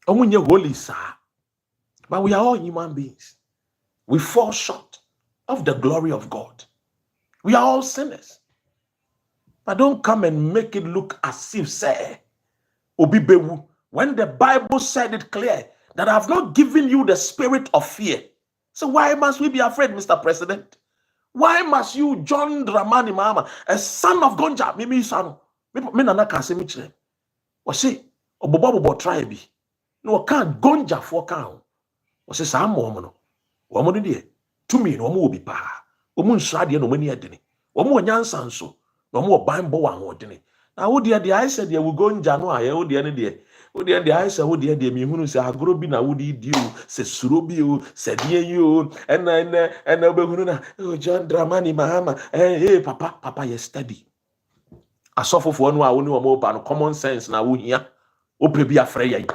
Omunye holy sa. But we are all human beings. We fall short of the glory of God. We are all sinners. But don't come and make it look as if, say, Obibewu, when the Bible said it clear that I have not given you the spirit of fear. So why must we be afraid, Mr. President? Why must you, John Dramani Mama, a son of Gonja, Mimi Sano, Minana Kasemiche, or say, Obobo tribe, no can't Gonja for count, or say, Sam Woman, woman, dear, to me, no more be pa, Omun Shadia, no many adini, or more Yansanso. No more bimbo one ordinary. Now, oh dear, the I said, you will go in January, oh dear, dear. Oh dear, the I said, oh dear, dear, me who say, I grow been, I would eat you, said Surubio, said you, and oh, John Dramani, Mahama, hey, Papa, you study. I suffer for one hour, no more about common sense now here. Oh, be afraid,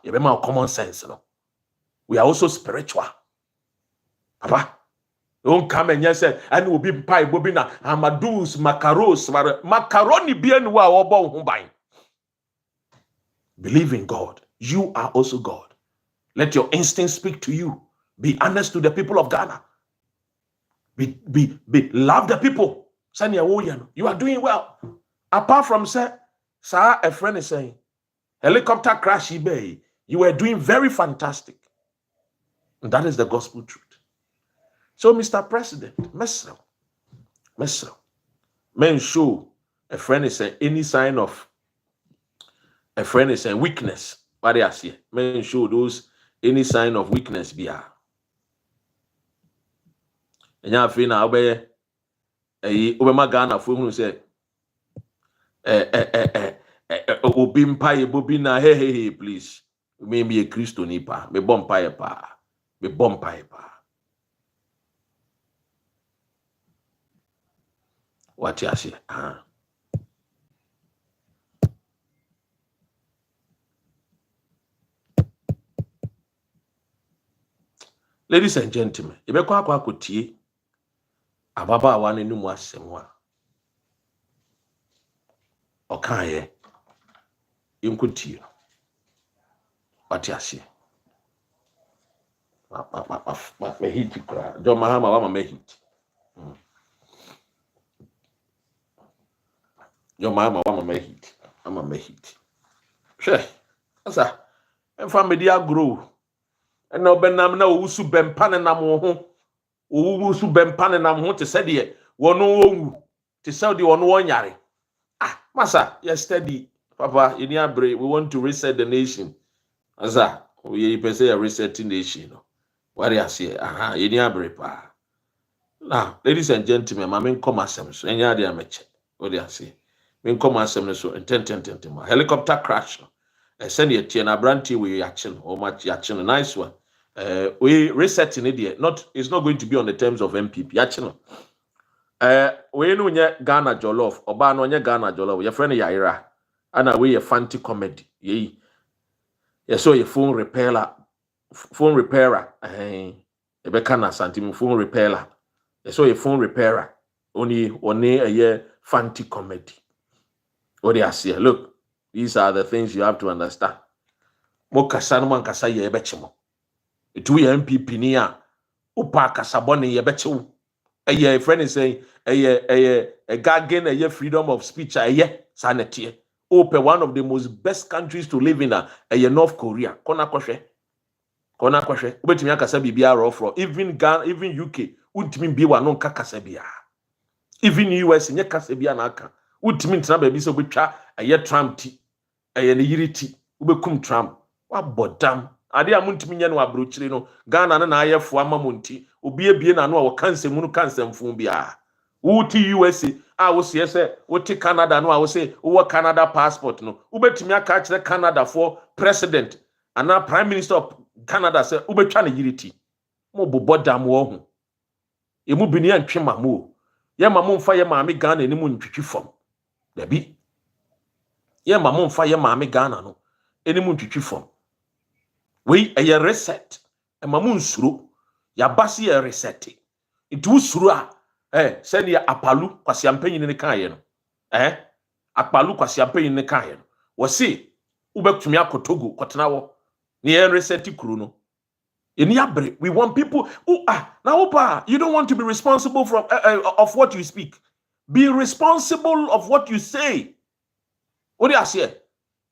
you remember common sense, no. We are also spiritual. Papa. Don't come and yes, and will be pie, bobina, amadous, macaros, macaroni bien wa obo humbai. Believe in God. You are also God. Let your instinct speak to you. Be honest to the people of Ghana. Be love the people. You are doing well. Apart from sir, a friend is saying, helicopter crash eBay. You were doing very fantastic. And that is the gospel truth. So, Mr. President, Mesro, men show a friend is saying any sign of a friend is saying weakness. What they are saying, men show those any sign of weakness be are. And you feel now, obey my Ghana for who say, Obimpa, Bobina, hey, please. Maybe a Christo nipa, me bompire pa, me bompire pa. What you say? Ladies and gentlemen, you be kwa kutie ababa awane ni mu asemwa. Okaye inkutie. What you say? Ma hit kra. Do mahama wa ma hit. Your mama want to make it. I'm a make it. Sure. Asa. And family grow. And no benam na usu bempane na mo ho. Usu bempane na mo ho te said ye. Wono wongu. Te said the one yare. Masa, yes steady. Papa, in your brain, we want to reset the nation. Asa, we say a resetting nation. What do you say? In your brain, pa. Now, ladies and gentlemen, my main come as so. And you're the amateur. What do you say? Come and so helicopter crash. send your tea na branty we action or much action nice one. We resetting it not it's not going to be on the terms of NPP action. We no nye Ghana jollof oba no nye Ghana jollof your friend Yaira and we a fancy comedy ye so your phone repairer ebeka na santim phone repairer so your phone repairer only a year fancy comedy. What do you see? Look, these are the things you have to understand. Mo kasa no man kasa ye ebechimo etu ye MPP ni a upa kasa bone ye bechiwo. A friend is saying, a garden, a freedom of speech, a sanity. Open one of the most best countries to live in a North Korea. Kona kwashe. Ubetimi akasa bibia rofro. Even Ghana, even UK, ultimi biwa non kakasebia. Even US, nye kasebia naka. Ultimi ntina baby so betwa a Trump ti, a yiriti. Ubekum Trump. Wa bodam. Ade amuntimi nya no abrochire no. Ghana na ayefo amamonti. Obi ebie na no a wokanse mu no kanse mfun bia wuti USA a wo se se wuti Canada no a wo se wo Canada passport no ubetimi aka kire Canada for president ana prime minister of Canada se ubetwa na yiriti mo bobodam wo ho emu bini antwe mamu ye mamu mfa ye maame Ghana ni mu ntwitwi fam dabi ye mamu mfa ye maame Ghana no eni mu ntwitwi fam we a reset e mamu nsuro ya basi ya reseti itu usuru a send ya apalu kwasi ampanyin ne kan ye no apalu kwasi ampanyin ne kan ye no wo se ubetumi akotogo kotena wo ne ya reseti kuru no eni abre we want people now pa you don't want to be responsible from of what you speak. Be responsible of what you say. What do you say?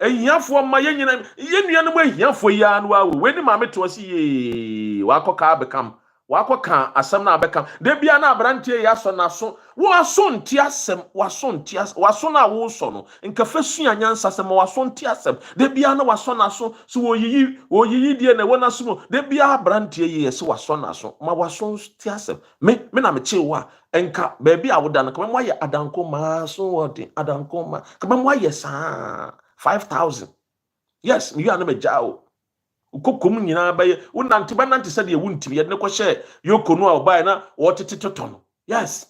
Ehiafo ma yenyina yenua no ehiafo ya no awo weni ma meto si ye wakoka abekam wakoka asem na abekam de bia na abrantie ya so na so wo aso nti asem waso na wo so no nka fasu anyansa asem waso nti asem de bia na waso na so so oyiyi die na wona so de bia abrantie ye se waso na so ma waso nti asem me na me chewa enka ba bia woda na kama moye adanko ma so wodi adanko ma kama moye saa 5,000. Yes, you are not jao. Ukokum nyina baye unanti bananti said ye wuntimi ye ne ko share yoko no obai na wotititotono. Yes.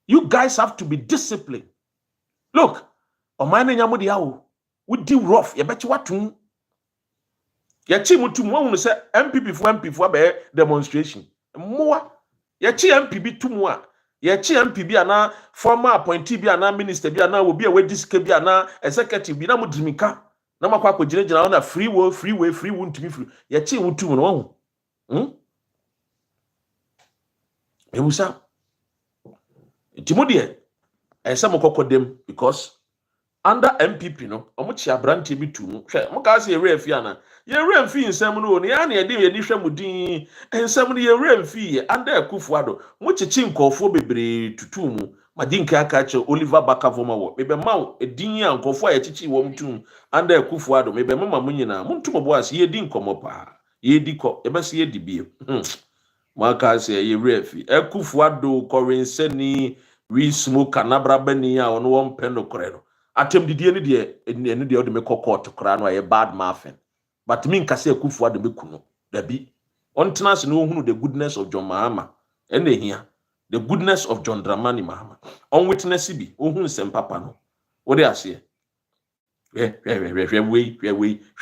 You guys have to be disciplined. Look, omane nyamudi yawo. Wudi rough ye bechi watum. Ye chi mutum wonu se MPP for be demonstration. Moa ye chi MPP tumu a ye chi MPP ana former appointee bi ana minister bi ana obi a we disike bi ana executive bi na mudrimika na makwa akogire na free will ntumi free ye chi wutum no ho ebusa timodie ese mokokodem because under MPP no omuchi abrante bi tu mu hwe mo ka se ere afi ana ye ere afi nsem no ne ya na ye de ye ni hwe mudin ensem no ye ere afi ye under Akufuado mo chichi nkofo bebre tutu mu madinka aka che Oliver Bakavoma wo mebe mawo edin a nkofo a ye chichi wo mtum under Akufuado mebe mama munyina mtum bo ase ye di nkomo pa ye di ko e be se ye di bie mo ka se ye ere afi Akufuado korenseni we smoke anabra bani a ono won pendo koreno atem didie ne de o de me court kra no ye bad muffin but me nkase Akufuado me kuno dabi on tenase no hunu the goodness of John Mahama ene hia the goodness of John Dramani Mahama on witness bi ohun sem papa no wo de ase we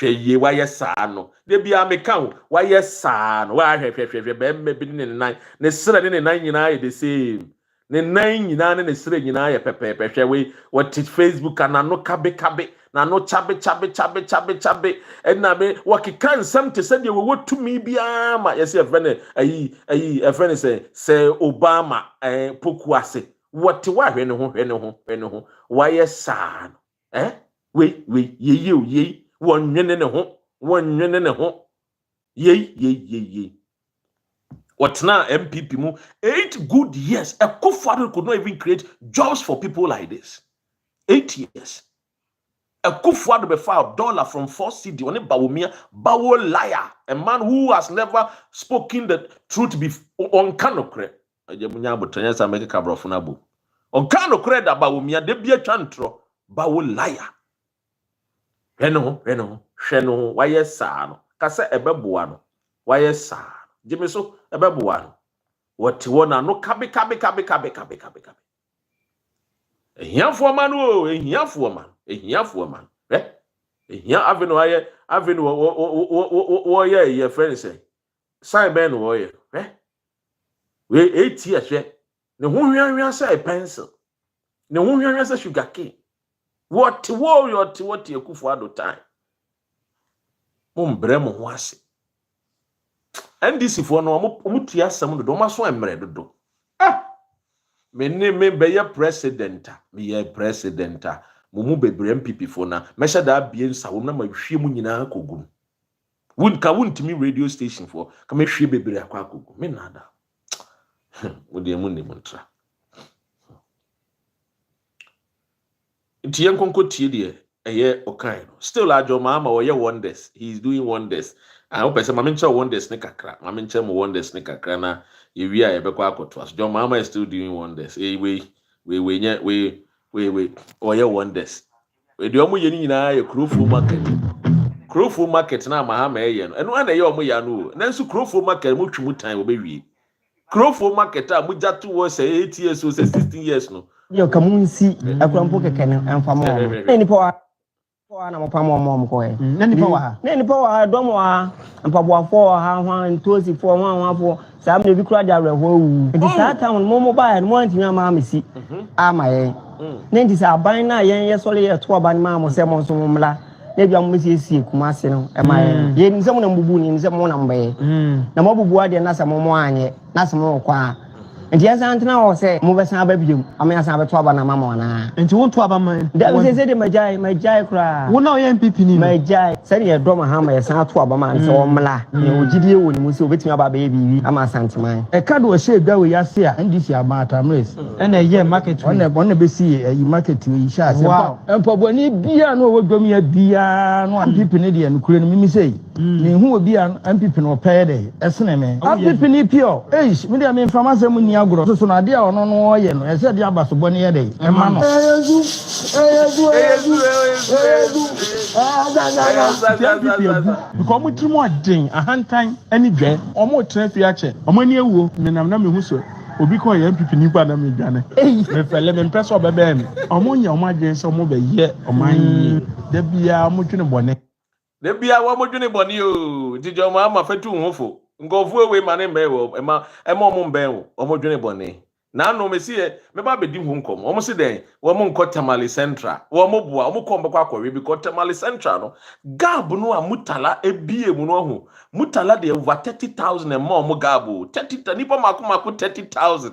ye wa yesa no de bia me kan wa yesa no wa hwe be me bi ne nan ne sere ne nan nyina ye the same ne nan nyina ne sere nyina ye pepepe hwe we what Facebook and no kabe na no chabe and na me wakikan sam te said we to me bia ma yes e friend ayi friend say Obama poku ase what wa hwe ne ho wa yesa we ye wonnwene ne ho ye what now MPP mu 8 good years Akufuado could not even create jobs for people like this 8 years Akufuado be filed dollar from 4 cedi on Bawumia bawo liar a man who has never spoken the truth on kanokre ajemunya abotanya sa make kabrofo na bo on kanokre da Bawumia de bia twantro bawo liar hweno why sa no kasa ebeboa no why sa jime so ebeboa no what wona no kabe ehiafo man o ehiafo man ehia aveno wo ye friend say sign ben wo ye we 8 years ne ho hwianhwian say pencil ne ho hwianhwian say sugar cane what yakufo ado time mumbrɛ mo ho ase NDC for no mo tua sam do ma so emre dodo me be ye presidenta mumu bebre NPP for na mesha da bie nsawom na ma hwie mu nyina akogum wuntimi radio station for ka me hwie bebre akwa akogum me nada wo de mu ni montra Tiyan konko tie de eye okan no still ajo mama wo ye wonders he is doing wonders I hope say mama nche wonders ne kakra mama nche mo wonders ne kakra na ye wi a ye bekọ akoto as jo mama is still doing wonders we o ye wonders we de omo ye ni nyina ye Krofo market na mahama ye no eno na ye omo ya no na nso Krofo market mo twumu tan wo be wi Krofo market a mo jato wo say 8 years so say 16 years no yo kamunsi akrampo keke ne amfamo nipa na mopamo mo ko e nipa wa dom wa mpaboafo ha hwan ntosi fo hwan saa me bi kura da reho wu enti saa town mo ba no antimi ama amesi ama ye ne enti saa ban na ye sole ye to aban ma mo se mo so mla ne bia mo sie kuma se no e ma ye ni se mo na mbubu ni se mo na mbaye na mo bubu ade na se mo anye na se mo kwa enti ya santena wo se mo be san ba biem amya san ba to aba na mama na enti wo to aba man da se de majai kra wo na o NPP ni majai se de do ma ha ma ya san to aba man se wo mla ne ogidie wo ni mo se obetimi aba ba ye bibi ama santeman e ka do she gwa we yase a NDC amata mres e na ye market on be see e market we sha se empoboni bia no wo dom ya bia no NPP ne de no kure no mimi sei me hu obi a NPP no pay de esene me NPP ni pio me de me information mu ni agro so na de a ono no ye no e se de abasobɔ ne ye de e ma no because mo trimo aden ahantan ani dwe omo trafi ache omo ani ewuo menam na me hu so obi ko ye NPP ni kwa na me dwane me fele me mpeso obebe me omo nya omo aden se omo be ye oman yi da bia omo twene bone de bia wa modwene boni o dijo ma ma fatu hofo ngofu we ma ne mbe wo ema omo mbe wo omo dwene boni na no me sie me ba bedi hu nkom omo se den wo mo nko Tamale Central wo mo bua omo ko mbekwa akọwe bi ko Tamale Central no gab no a mutala ebie mu no ho mutala de over 30,000 and more mo gabo 30 nipa mako 30,000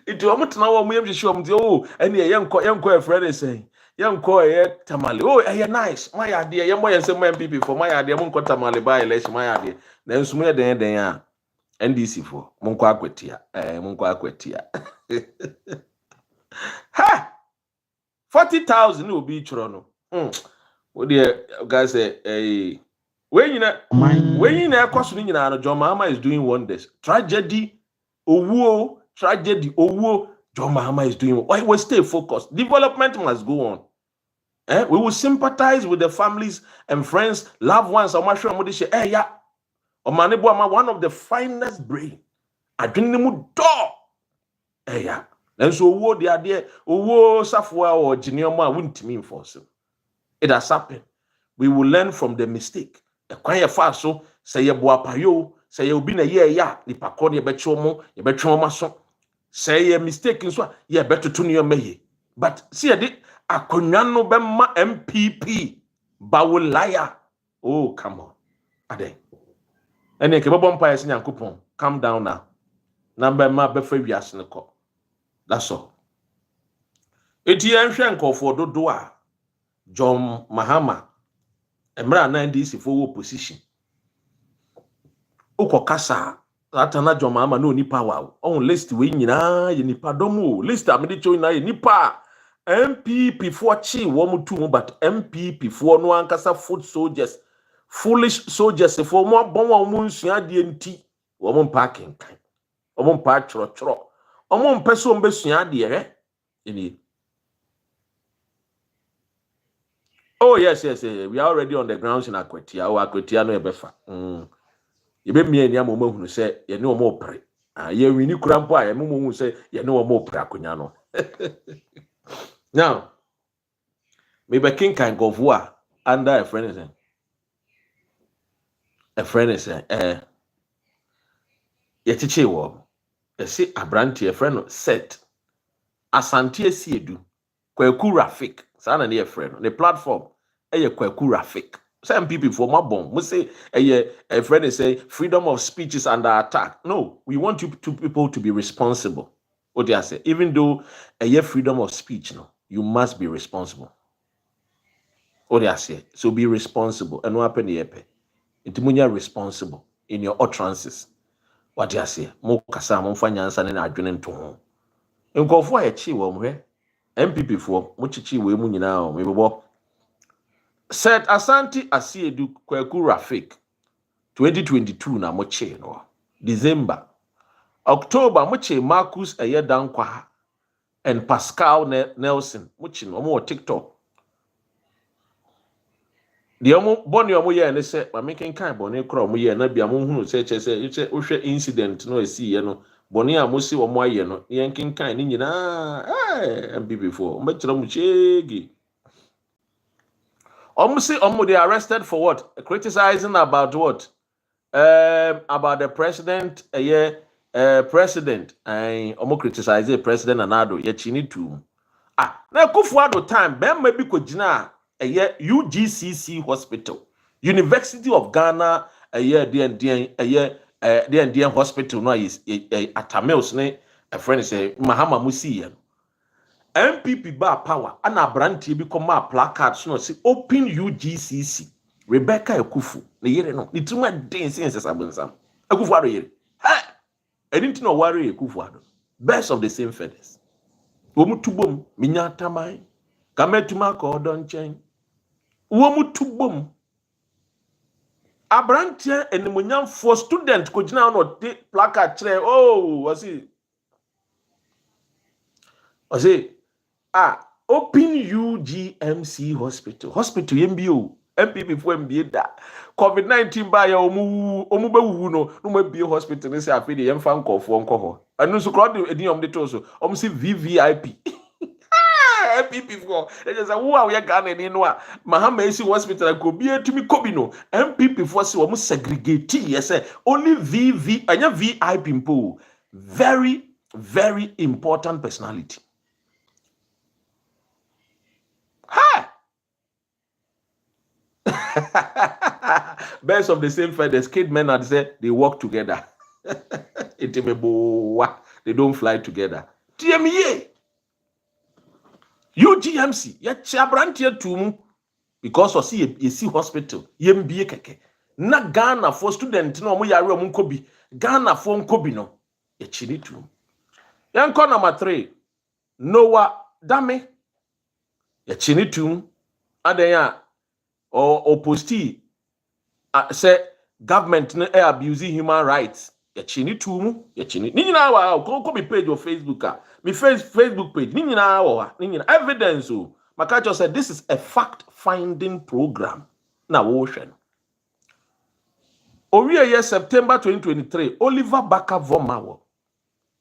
itu omo tena wo mo yemhwehwe omo de o ene ye yenko e friend say yenko ye Tamale oh ye nice my idea ye mo yense mo NPP for my idea mo nko Tamale ba election my idea na nso mo ye den a NDC for monko akwetia ha 40,000 no be churo no what the guys say when you ekoso ni nyina no John Mahama is doing wonders tragedy owuo John Mahama is doing why we stay focused development must go on we will sympathize with the families and friends loved ones or masho mo dey yeah Omanebo ama one of the finest brain. Adwene mu do. Eya. Nanso owo de ade owo safwa or jinioma wuntimi enforce. It has happened. We will learn from the mistake. Ekwan ye fa so say ye boapayo, say ye obi na ye ya nipa ko ne be twom so. Say ye mistake nso ye betoto ne yemaye. But see ye akonwa no be ma NPP bawulaya. Oh come on. Ade. Ene ke bobom pa yesi nyankopon calm down now number ma be fa wiase ne ko that's all eti enhwe nkofo dodo a John Mahama emra na NDC for opposition ukokasa atana John Mahama no nipa wa on list we nyina ye nipa domo list amede cho na ye nipa NPP for chi wo mutu but NPP for no ankasa foot soldiers foolish soldiers for more bon wo nsua de nti wo mo parking kan wo mo pa choro wo mo mpeso mbesua de eni Oh, yes. We are already on the grounds in Akwetia. Oh, Akwetia no ebefa. You be me and Yamu who say, you know more pray. You really cramp. I am who say, you know more pracunyano. Now, maybe King can go for under a friend is yetiche wo. You see, a brandy, a friend set. Asante Siedu. Kweku Rafik. Sana near friend. The platform. Kweku Rafik. Some people for my bomb. We say a friend is say freedom of speech is under attack. No, we want you people to be responsible. What do I say? Even though freedom of speech, no, you must be responsible. What do I say? So be responsible. And what happen here? Intimunya responsible in your utterances. What do I say? Mo kasa mo fanya ansa na adwene nto ho. Nkofo a echi wo mhwe. NPP for mo chichi we mu nyina o mebebo. Said Asante Asiedu Kweku Rafik 2022 na moche no. December. October moche Marcus Eyedankwa and Pascal Nelson moche no mo TikTok. The boni omo ye ne se ma making kind boni kro omo ye na bia mo hunu se che incident no esi ye no boni a mo si omo aye no ye kin kind ni nyina MPP for mo kira mo chegi. They arrested for what? Criticizing about what? About the president, president. Criticize the president Anado. Chini too. Now Kufuado time. Ben maybe kojina UGCC hospital, University of Ghana. DN hospital. No is Atamels ne. A friend say Mahama Musi. NPP bar power and a brandy become a placard so see open UGCC Rebecca Ekufu the year no it too dancing as Ekufu ado yere ha I didn't know worry Ekufu ado best of the same feathers womu tubom minya tamai kametuma ko don chen womu tubom abrantie enimunyam for student ko gina no placard kire oh was it open UGMC hospital MBO MPP for MBA da COVID-19 ba ya omu be wu no mo be hospital ni se afi de yemfa nkofo nko ho anu so crowd ediom de to so omu si VVIP MPP for they just who are we Ghana ni no a mahama esi hospital ko bi etumi kobi no MPP for se omu segregate yes only anya VIP mpo very very important personality. Birds of the same feathers, kid men are say they work together. They don't fly together. TME UGMC ya chabrantia tumu because of see hospital yembie keke na Ghana for student no mo yare mo nkobi Ghana for nkobi no ya chini tumu yanko number 3 Noah Dame ya chini tumu adenya or posti say government no abusing human rights ya chini tumu ya chini ni nyina wa ko be page of Facebook me Facebook page ni nyina wa ni nyina evidence o makacho said this is a fact finding program na wo hwe no owie year September 2023 Oliver Baka Vomawo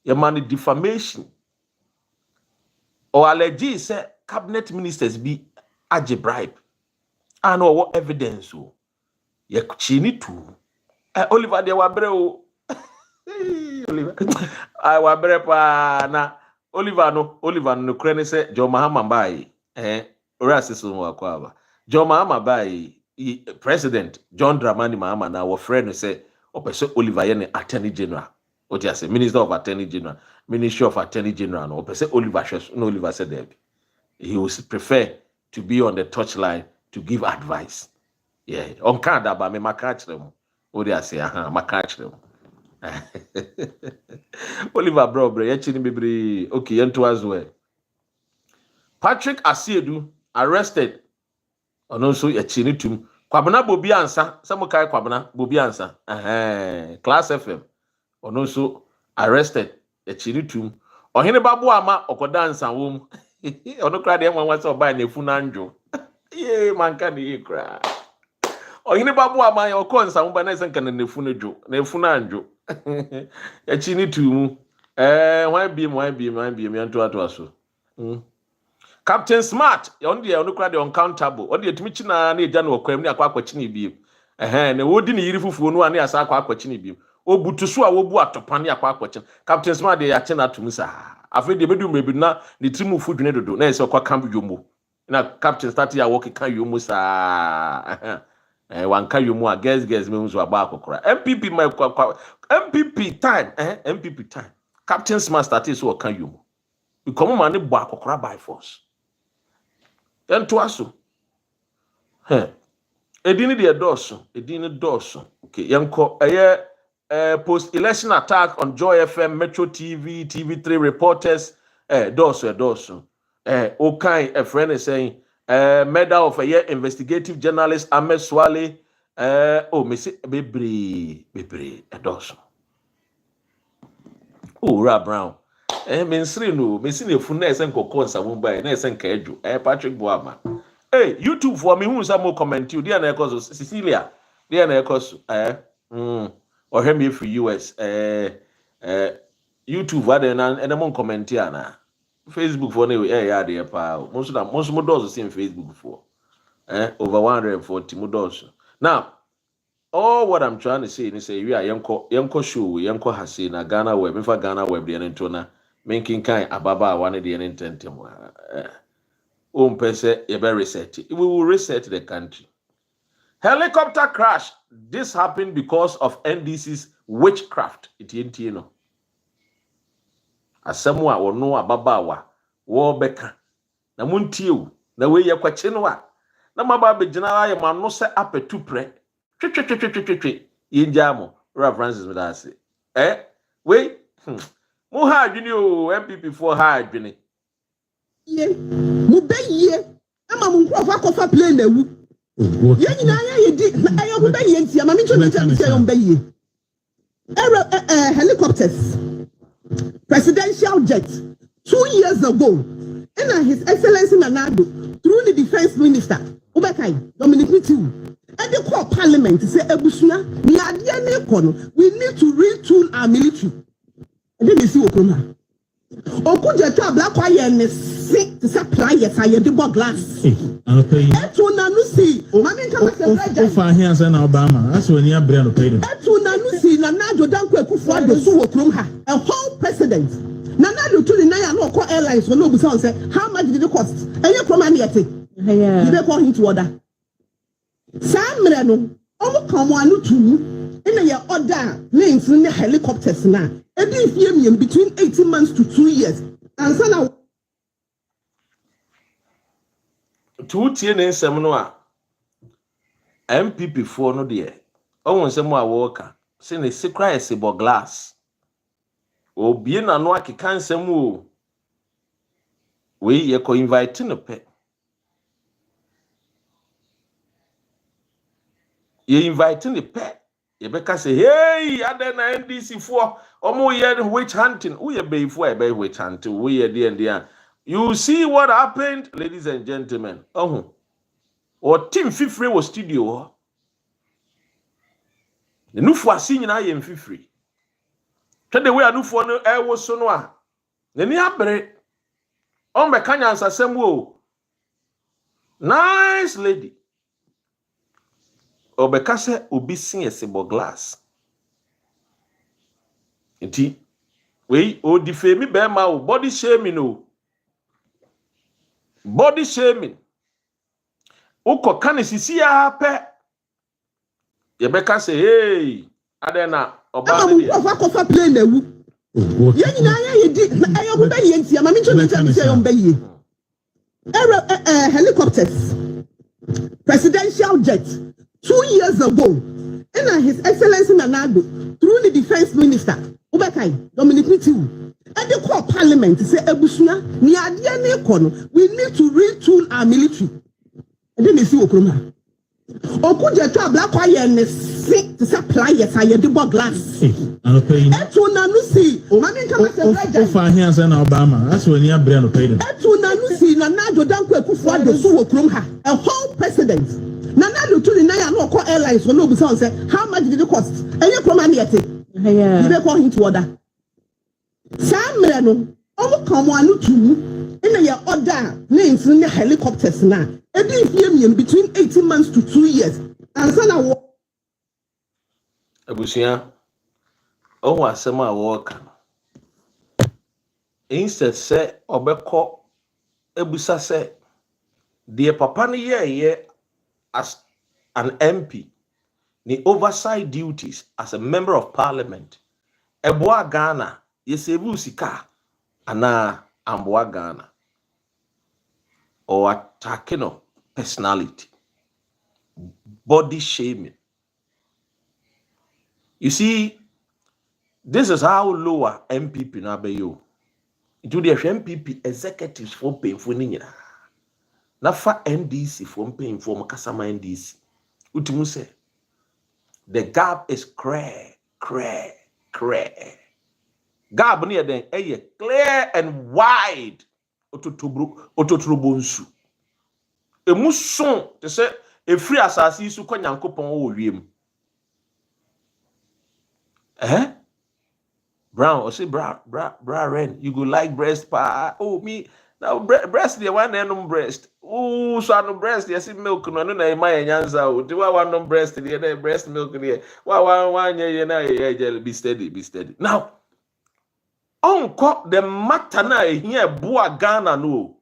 ya man defamation or allege say cabinet ministers be age bribe and what evidence o ye chini tu Oliver de wabre o Oliver I wabre pa na Oliver no krene se Jo Mahama bai ora sesu mo akwa Jo Mahama bai president John Dramani Mahama na wo friend say opese Oliver ye ne attorney general o ti say minister of attorney general ministry of attorney general no opese Oliver no Oliver said that he would prefer to be on the touchline to give advice. Yeah, on Canada, but me makach them. What do I say? Makach them. Oliver bro, you chini bibri. Okay, yentu as well. Patrick Asiedu arrested. And also you chini tum. Kwabena bobi ansa. Samo kai kwabena bobi ansa. Class FM. And also arrested. You chini tum. Ohene babu ama okoda ansa wom. Ono kra de nwa nwa so ba na efu na njo. Ye man can ye cry. Or any babu ama or con some banas and can ne funajo, ne funanjo. A chini to why be to us. Captain Smart, on the uncountable, or the Michina near General Quem near Quaquachini beam. And the wooden yirifu for no one near Quaquachini beam. O Butusua will boat to Pania Quaquachin. Captain Smart, they are tena to Missa. Afraid they maybe not the trimu food you need to do. Nay, so quite camp you. Now, Captain started a walking can you musa. One can you more guess means were back. MPP, my MPP time, MPP time. Captain Smart started so can you. We come on the back by force. Then to us. Edini Dawson. Okay, yanko post-election attack on Joy FM, Metro TV, TV3 reporters. Dawson. Okay, a friend is saying, medal of a year investigative journalist Ahmed Swale. Missy Bebre, Dawson. Ra Brown. Mensri no, Messini Funes and Cocons, I won't buy, Ness and Keju, Patrick Boama. Hey, YouTube for me, who's some more comment you, dear Necos, Cecilia, dear Necos, or him if US, YouTube, and among commentiana. Facebook for new, dear pal. Most more doors seen Facebook for, over 140 more doors. Now, all what I'm trying to say is say, we are Yanko show, Yanko Hasina, Ghana web, if Ghana web, the Antona. Making kind ababa one of the intent. Pese a very reset. We will reset the country. Helicopter crash. This happened because of NDC's witchcraft. It ain't you know. As someone or no ababawa war beka. Na muntiu. Na way ya kwa chenwa. Na mababe general ya manose ape tupre. Yinjamo. Rev Francis Medasi. Wait. Mo hard you MPP for hard you ye mo be ye ama mo nkrofa kofa plane na wu ye nyina ye di ayo mo be ye ntia ma me ncho me say on be ye helicopters presidential jet 2 years ago and his excellency Nanado through the defense minister Obekai Dominic Mitiu and the core parliament say ebusua ni ade na ekono we need to retool our military. NDC okoma. Okuja to black wire ne sick to supply yes I the glass. Etu na no see. Mami nka se fa here say na Obama. That's when you bring no pay. Etu na no see na Nado Danko Akufo Addo so okrom ha. A whole president. Na Nado to the nine no call airlines for no busan say how much did it cost? And you from Aniete. You dey call him to order. Samre no. Omo kan mo anu tu. In your order lanes in the helicopters now. Between 18 months to 2 years. And so now 2 TNA seminar MPP for no dear. Oh, when someone walker, saying a secret is about glass. Oh, being a no, I can't say more. We ye co inviting a pet. Ye inviting the pet. Rebecca say, hey, I then NDC for almost year witch hunting. We are bay for a witch hunting. We are dear. You see what happened, ladies and gentlemen. Or Team Fifree was studio. The new for senior I am Fifree. Tell the way I knew for no air was so noir. The near bread. On my canyons are some woe. Nice lady. Obekase obi sin esebo glass. Enti we o defame be ma o body shaming no. Body shaming. Uko kan sisi ya pe. Ye beka say hey adena oba ne kofa plane na wu. Ye nyina ye di ayo go be ye ntia ma me ncho me say on be ye. Helicopters presidential jet 2 years ago, and his excellency Nanado through the defense minister Obekai Dominic Mitiu and the core parliament say ebusua ni ade na ekono we need to retool our military. NDC okoma. Okuja to black wire ne sick to supply yes I the glass. Etu na no see. Mami nka say fa here say na Obama. That's when you bring no pay. Etu na no see Nana Danko Akufo the so krom ha a whole president Nana Lutuli na ya no call airlines for no be say how much did it cost any krom aniete you dey call him to order Samre no omo come anu tu in your order names in the helicopters na e dey fie between 18 months to 2 years and so na abusia o wa asema wo ka instead say obeko ebusa say the papa no ye as an MP the oversight duties as a member of parliament eboa Ghana yesebu sika ana amboa Ghana or attacking of personality body shaming. You see, this is how lower NPP now be you. Into the NPP executives for paying for nina. Na fa NDC from paying for Makasama NDC. Utimu say the gap is clear. Gap near then clear and wide. Ototrobonsu. Emuson te say a free asasi su kwa nyankopon wo wiem. Brown or say bra ren you go like breast pa me now breast the one and breast so no breast yes milk no na my nyanza o the one breast the breast milk there one na be steady now unko the matter na here boa Ghana no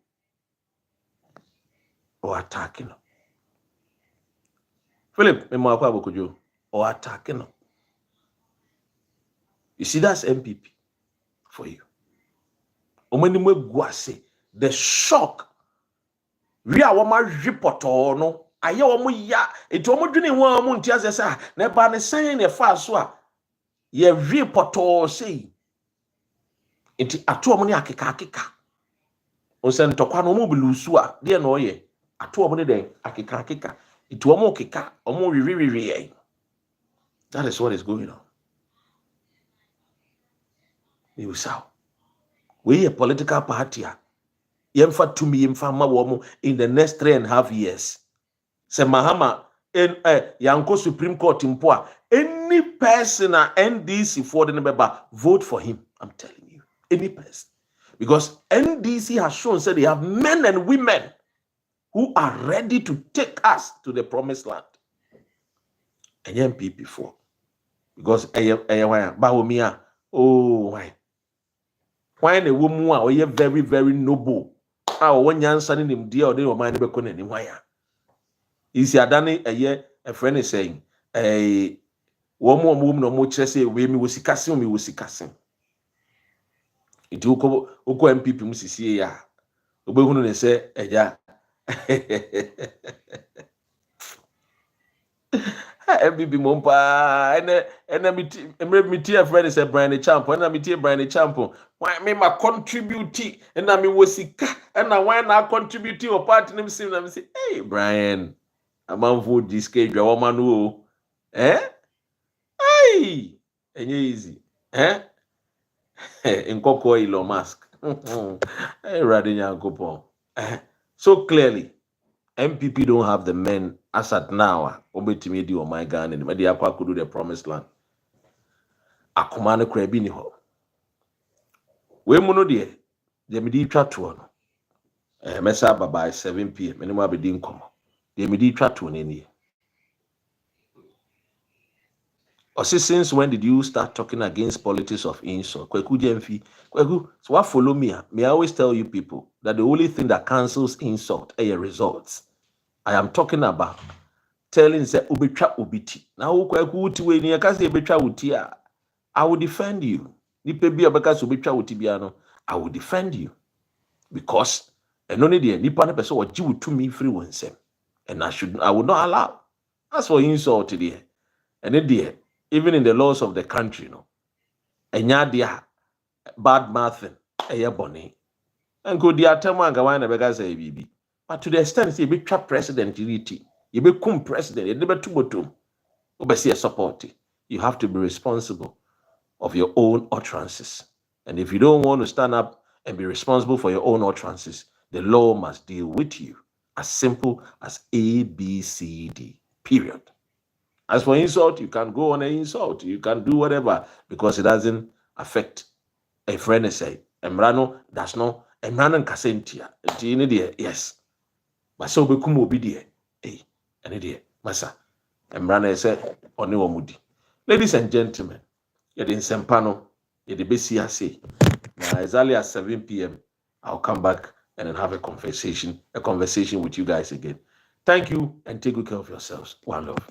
or attacking Philip me ma kwa bokojo or attacking. You see, that's NPP for you. The shock. We are one report or no. I hear one ya. It almost didn't want one to say, never saying a fast one. Ye report or say. It a 2 money akika. On send to Kwano Mobilusua, dear no ye. A 2 money day akika. It will more kika or more re. That is what is going on. You saw. We a political party. Yemfa to me yemfa mawomo in the next 3.5 years. Se Mahama in Yanko Supreme Court in Poa. Any person at NDC for the member vote for him. I'm telling you. Any person. Because NDC has shown said they have men and women who are ready to take us to the promised land. And NPP for. Because Bawumia, oh why? Why a woman who is very, very noble? How one young son in him, dear, or they were mind becon any wire. Is Yadani a year? A friend is saying, a woman no more say, we was casting, It will go NPP Musisi ya. Obegun say, yeah. MPP Mompa, and me tia friend is a Brian Champ, and me tia Brian Champ. Why me ma contribute, and I me wasika, and I why not contribute or part in him sim, and say, hey Brian, a man vote this cage, a woman who, Hey, and easy, In Coco Elon Musk, hey Radinya Coupon. So clearly, MPP don't have the men as at now. Obetimi or my gun and media could do the promised land. Akomane krabini ho. We mono de midi twa to no. Mesa by 7 p.m. Minimum be din komo. De midi twa to ni. Since when did you start talking against politics of insult? Kweku Jemfi. Kweku, so what follow me? May I always tell you people that the only thing that cancels insult are your results. I am talking about telling say ubetwa ubiti. Now Kweku uti we ni akase ubetwa uti a. I will defend you. Nipe bi obeka ubetwa uti bia no. I will defend you because and only the nipa na person oji utumi free wonsem. And I would not allow. As for insult there. And it there. Even in the laws of the country, enya dia bad mouthing, bonny. And go dia tema gawana bega say bibi. But to the extent say be trap president unity, you be cum president, you never tubotum. Obesi support. You have to be responsible of your own utterances. And if you don't want to stand up and be responsible for your own utterances, the law must deal with you. As simple as A, B, C, D, period. As for insult, you can go on an insult. You can do whatever because it doesn't affect a friend. Say, Emrano does not, Emrano Casentia. Yes. But so be kumo be dear. Hey, and dear, Massa. Emrano say, Oniwa Mudi. Ladies and gentlemen, you're in Sempano, you're the BCAC. Now, as early as 7 p.m., I'll come back and then have a conversation with you guys again. Thank you and take good care of yourselves. One love.